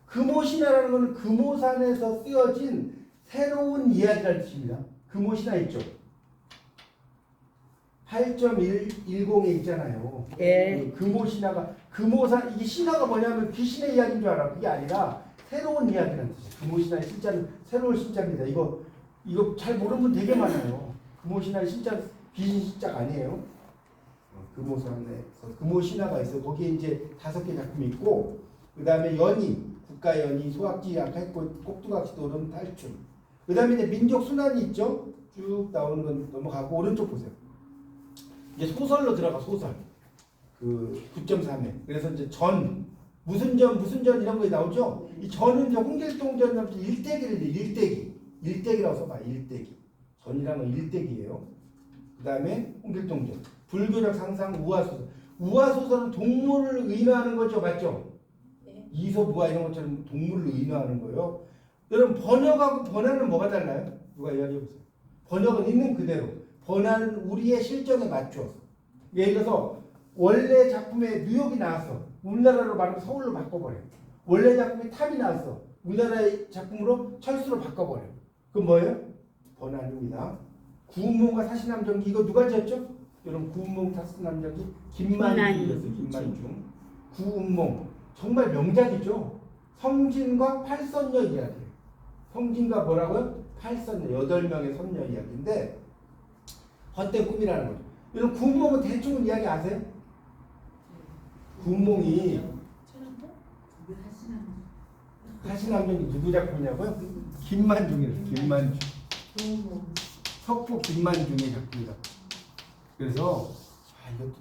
금오신화라는 것은 금오산에서 쓰여진 새로운 이야기라는 뜻입니다. 금오신화 있죠? 8.10에 있잖아요. 예. 금오신화가 금오산 이게 신화가 뭐냐면 귀신의 이야기인 줄 알아. 그게 아니라 새로운 이야기라는 뜻이에요. 금오신화의 신자는 새로운 신자입니다. 이거 잘 모르는 분 되게 많아요. 금오신화의 신자 비신 신자가 아니에요. 금오신화가 있어요. 거기에 이제 5개 작품이 있고 그 다음에 연희, 국가연희, 소학지, 아까 했고 꼭두각시 도름 탈춤. 그 다음에 이제 민족 순환이 있죠. 쭉 나오는 건 넘어가고 오른쪽 보세요. 이제 소설로 들어가 소설. 그 9.3회. 그래서 이제 무슨 전 이런 거 나오죠. 이 전은 이제 홍길동전 일대기라고 써봐. 일대기. 전이란 건 일대기예요. 그 다음에 홍길동전. 불교적 상상 우화소설. 우화소설은 동물을 의노하는 거죠, 맞죠? 네. 이솝, 우화 이런 것처럼 동물을 의노하는 거예요. 여러분 번역하고 번안은 뭐가 달라요? 누가 이야기해 보세요. 번역은 있는 그대로. 번안은 우리의 실정에 맞추어서. 예를 들어서 원래 작품에 뉴욕이 나왔어. 우리나라로 말하면 서울로 바꿔버려. 원래 작품에 탑이 나왔어. 우리나라의 작품으로 철수로 바꿔버려. 그건 뭐예요? 번안입니다. 구운몽과 사시남정기 이거 누가 지었죠? 여러분 구운몽 사시남정기 김만중이었어요. 김만중. 구운몽 정말 명작이죠. 성진과 팔선녀 이야기예요. 성진과 뭐라고요? 팔선녀 8명의 선녀 이야기인데 헛된 꿈이라는 거죠. 여러분 구운몽은 대충 이야기 아세요? 구운몽이 사시남정기 누구 작품이냐고요? 김만중이에요. 김만중. 석포 김만중의 작품이다. 그래서 이것도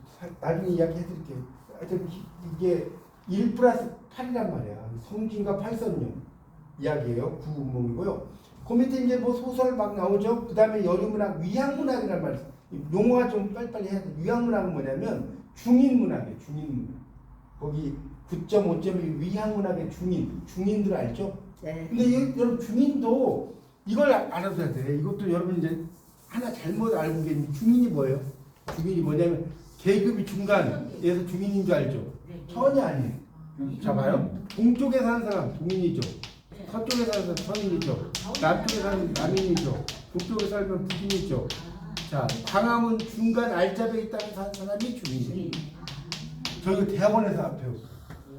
나중에 이야기해드릴게요. 이게 1+8이란 말이야. 성진과 팔선녀 이야기예요. 구운몽이고요. 그 밑에 이제 뭐 소설 막 나오죠. 그 다음에 여류문학, 위향문학이란 말이에요. 용어가 좀 빨리빨리 해야 돼. 위향문학은 뭐냐면 중인문학이에요. 중인문학. 거기 9.5점이 위향문학의 중인들 알죠? 네. 근데 여러분 중인도 이걸 알아둬야 돼. 이것도 여러분 이제 하나 잘못 알고 계신 중인이 뭐예요? 중인이 뭐냐면 계급이 중간에서 중인인 줄 알죠? 전혀 아니에요. 잡아요? 동쪽에 사는 사람 동인이죠. 서쪽에 사는 사람 서인이죠. 남쪽에 사는 남인이죠. 북쪽에 살면 북인이죠. 자, 광화문 중간 알짜배기 땅에 사는 사람이 중인이에요. 저 이거 대학원에서 배웠어요.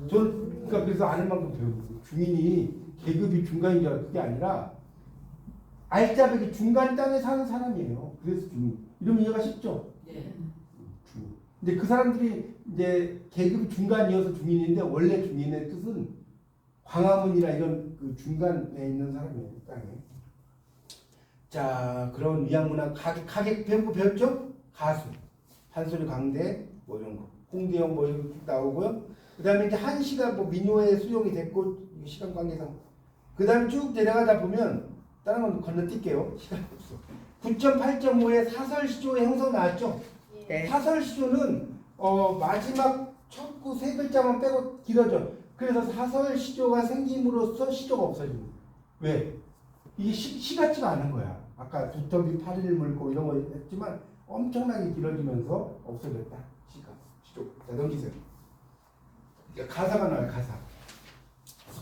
저는 그러니까 그래서 아는 만큼 배우고 중인이 계급이 중간인 줄 알고 그게 아니라 알짜배기 중간 땅에 사는 사람이에요. 그래서 중인. 이러면 이해가 쉽죠? 네. 중인. 근데 그 사람들이 이제 계급이 중간이어서 중인인데 원래 중인의 뜻은 광화문이나 이런 그 중간에 있는 사람이에요. 땅에. 자, 그런 위향문학 가객 배웠죠? 가수, 판소리 강대 뭐 이런 거, 홍대영 뭐 이런 거 나오고요. 그 다음에 이제 한시가 뭐 민요에 수용이 됐고 시간 관계상. 그 다음에 쭉 내려가다 보면 다른 건 건너뛸게요. 시간이 없어. 9.8.5에 사설시조의 형성 나왔죠? 네. 사설시조는 마지막 첫 구 3글자만 빼고 길어져. 그래서 사설시조가 생김으로써 시조가 없어집니다. 왜? 이게 시 같지가 않은 거야. 아까 두터비 파리를 물고 이런 거 했지만 엄청나게 길어지면서 없어졌다. 시조. 자, 넘기세요. 가사가 나와요.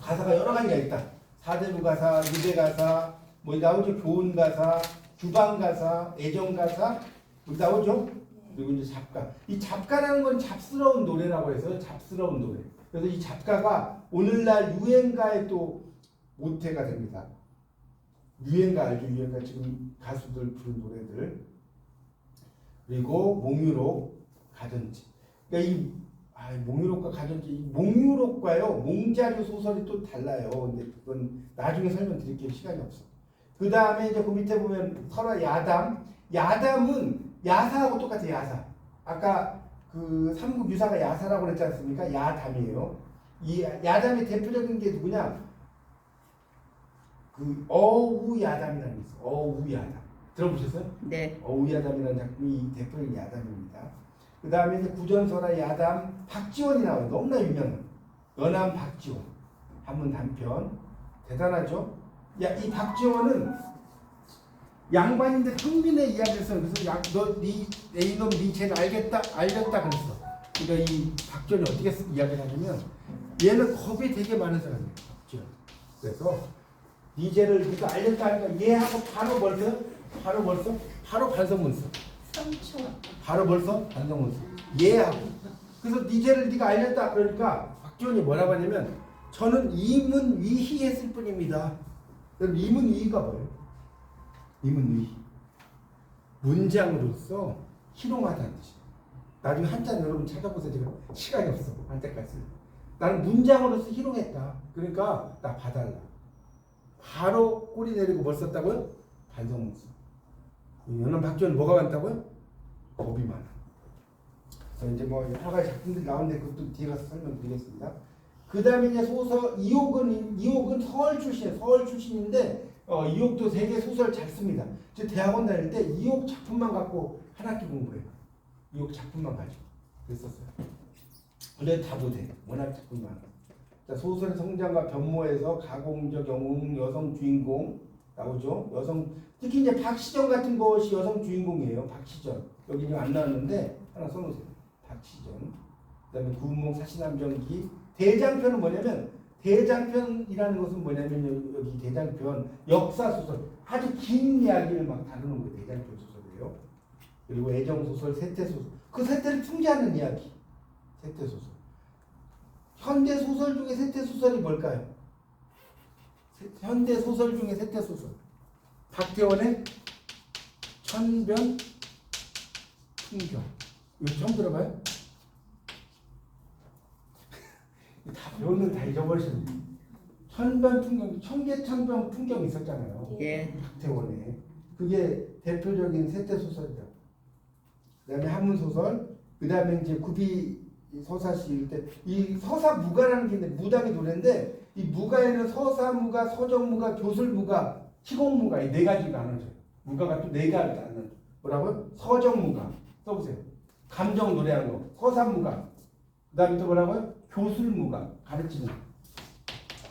가사가 여러 가지가 있다. 사대부 가사, 유대 가사, 뭐 나오죠. 교훈 가사, 주방 가사, 애정 가사, 뭐 나오죠. 그리고 이제 잡가. 이 잡가라는 건 잡스러운 노래라고 해서 잡스러운 노래. 그래서 이 잡가가 오늘날 유행가의 또 모태가 됩니다. 유행가 알죠? 유행가 지금 가수들 부른 노래들. 그리고 몽유록, 가전지. 그러니까 이 몽유록과 가전지, 몽유록과요 몽자료 소설이 또 달라요. 근데 그건 나중에 설명드릴게요. 시간이 없어. 그 다음에 이제 그 밑에 보면 설화 야담. 야담은 야사하고 똑같아요. 야사. 아까 그 삼국 유사가 야사라고 그랬지 않습니까? 야담이에요. 이 야담의 대표적인 게 누구냐? 그 어우야담이라는 게 있어요. 어우야담. 들어보셨어요? 네. 어우야담이라는 작품이 대표적인 야담입니다. 그 다음에 이제 구전설화 야담 박지원이 나와요. 너무나 유명한 연암 박지원 한문 단편 대단하죠. 이 박지원은 양반인데 흥민의 이야기를 써요. 그래서 너네 이놈 민체는 알겠다 그랬어. 그러니까 이 박지원이 어떻게 이야기를 하냐면 얘는 겁이 되게 많은 사람이에요. 박지원. 그래서 네 죄를 네가 알렸다 하니까 얘하고 바로 반성문서. 바로 벌써 반성문서. 얘하고. 그래서 네 죄를 네가 알렸다 그러니까 박지원이 뭐라고 하냐면 저는 이문위희 했을 뿐입니다. 여러분 이문위희가 뭐예요? 이문위희. 문장으로서 희롱하다는 뜻이에요. 나중에 한자 여러분 찾아보세요. 제가 시간이 없어. 한자까지. 나는 문장으로서 희롱했다. 그러니까 나 봐달라. 바로 꼬리 내리고 뭘 썼다고요? 반성문서. 연암 박지원 뭐가 많다고요? 겁이 많아. 그래서 이제 뭐 여러 가지 작품들이 나오는데 그것도 뒤에 가서 설명드리겠습니다. 그 다음에 이제 소설 이옥은 서울 출신이에요. 서울 출신인데 이옥도 되게 소설 잘 씁니다. 저 대학원 다닐 때 이옥 작품만 갖고 한 학기 공부해요. 이옥 작품만 가지고 그랬었어요. 근데 다 못해. 워낙 작품만. 소설의 성장과 변모에서 가공적 영웅 여성 주인공 나오죠. 여성 특히 이제 박시전 같은 것이 여성 주인공이에요. 박시전 여기는 안 나왔는데 하나 써놓으세요. 박시전. 그다음에 구운몽 사시남정기. 대장편은 뭐냐면 대장편이라는 것은 뭐냐면 여기 대장편 역사 소설 아주 긴 이야기를 막 다루는 거예요. 대장편 소설이에요. 그리고 애정 소설, 세태 소설 그 세태를 풍자하는 이야기. 세태 소설. 현대 소설 중에 세태 소설이 뭘까요? 현대 소설 중에 세태 소설. 박태원의 천변 풍경. 이거 처음 들어봐요? 다 배우는 다 잊어버리셨네. 천변 풍경, 청계천변 풍경 있었잖아요. 예. 박태원의. 그게 대표적인 세태 소설이다. 그다음에 한문 소설. 그다음에 이제 구비 서사시 때 이 서사무가라는 게 있는데 무당의 노래인데 이 무가에는 서사무가, 서정무가, 교술무가, 희곡무가 이 네 가지가 나눠져요. 무가가 또 네 가지가 나눠져요. 뭐라고요? 서정무가 써보세요. 감정 노래하는 거. 서사무가. 그다음에 또 뭐라고요? 교술무가 가르치는.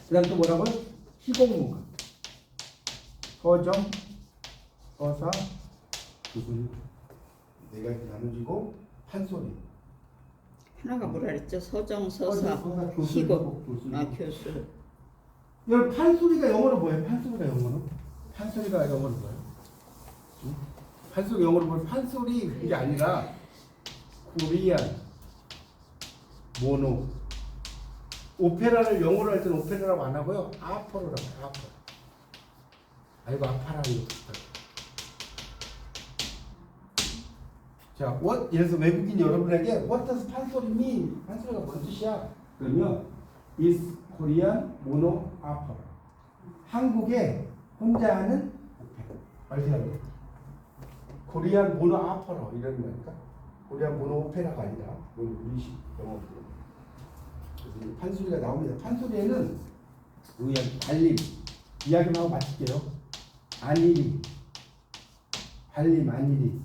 그다음 또 뭐라고요? 희곡무가. 서정, 서사, 교술 네 가지 나눠지고 판소리. 하나가 뭐라 그랬죠? 서정, 서사, 교술, 희곡. 교술. 아, 교수. 여러분 판소리가 영어로 뭐예요? 판소리가 영어로? 판소리가 영어로 뭐예요? 응? 판소리 영어로 뭐예요? 판소리 그게 아니라 코리안 모노 오페라를 영어로 할 때는 오페라라고 안 하고요. 아퍼로라고 해요. 아퍼. 아이고 아파라고 이거. 자, what 예를 들어서 외국인 여러분에게 what does 판소리 mean? 판소리가 뭔 뜻이야? 그러면 is Korean mono opera. 한국에 혼자 하는 오페라. 말세요. 코리안 모노 아퍼라 이러는 거니까 코리안 모노 오페라가 아니라 우리식 영어. 그래서 판소리가 나옵니다. 판소리에는 발림 이야기만 하고 마칠게요. 안일이 발림 안일이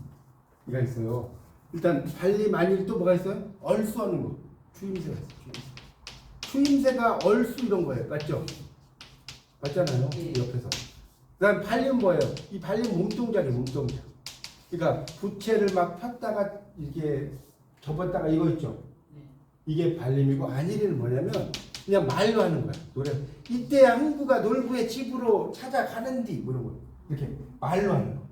이가 있어요. 일단 발림 안일이 또 뭐가 있어요? 얼수하는 거. 추임새가 있어요. 추임새가 얼수 이런 거예요. 맞죠? 맞잖아요. 이 옆에서. 그다음 발림 뭐예요? 이 발림 몸동작이에요. 몸동작. 그러니까 부채를 막 폈다가 이렇게 접었다가 이거 있죠. 이게 발림이고 안일이는 뭐냐면 그냥 말로 하는 거야. 노래. 이때 항구가 놀부의 집으로 찾아가는디 뭐 이런 거. 이렇게 말로 하는 거.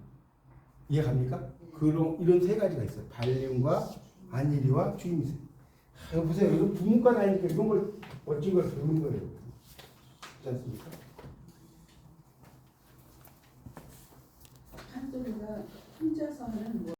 이해갑니까? 그런 이런 세 가지가 있어요. 발림과 안일이와 추임새. 이거 보세요. 이거 부문과 다니까 이런 걸 멋진 걸 배우는 거예요. 그렇지 않습니까? 한소리가 혼자서 하는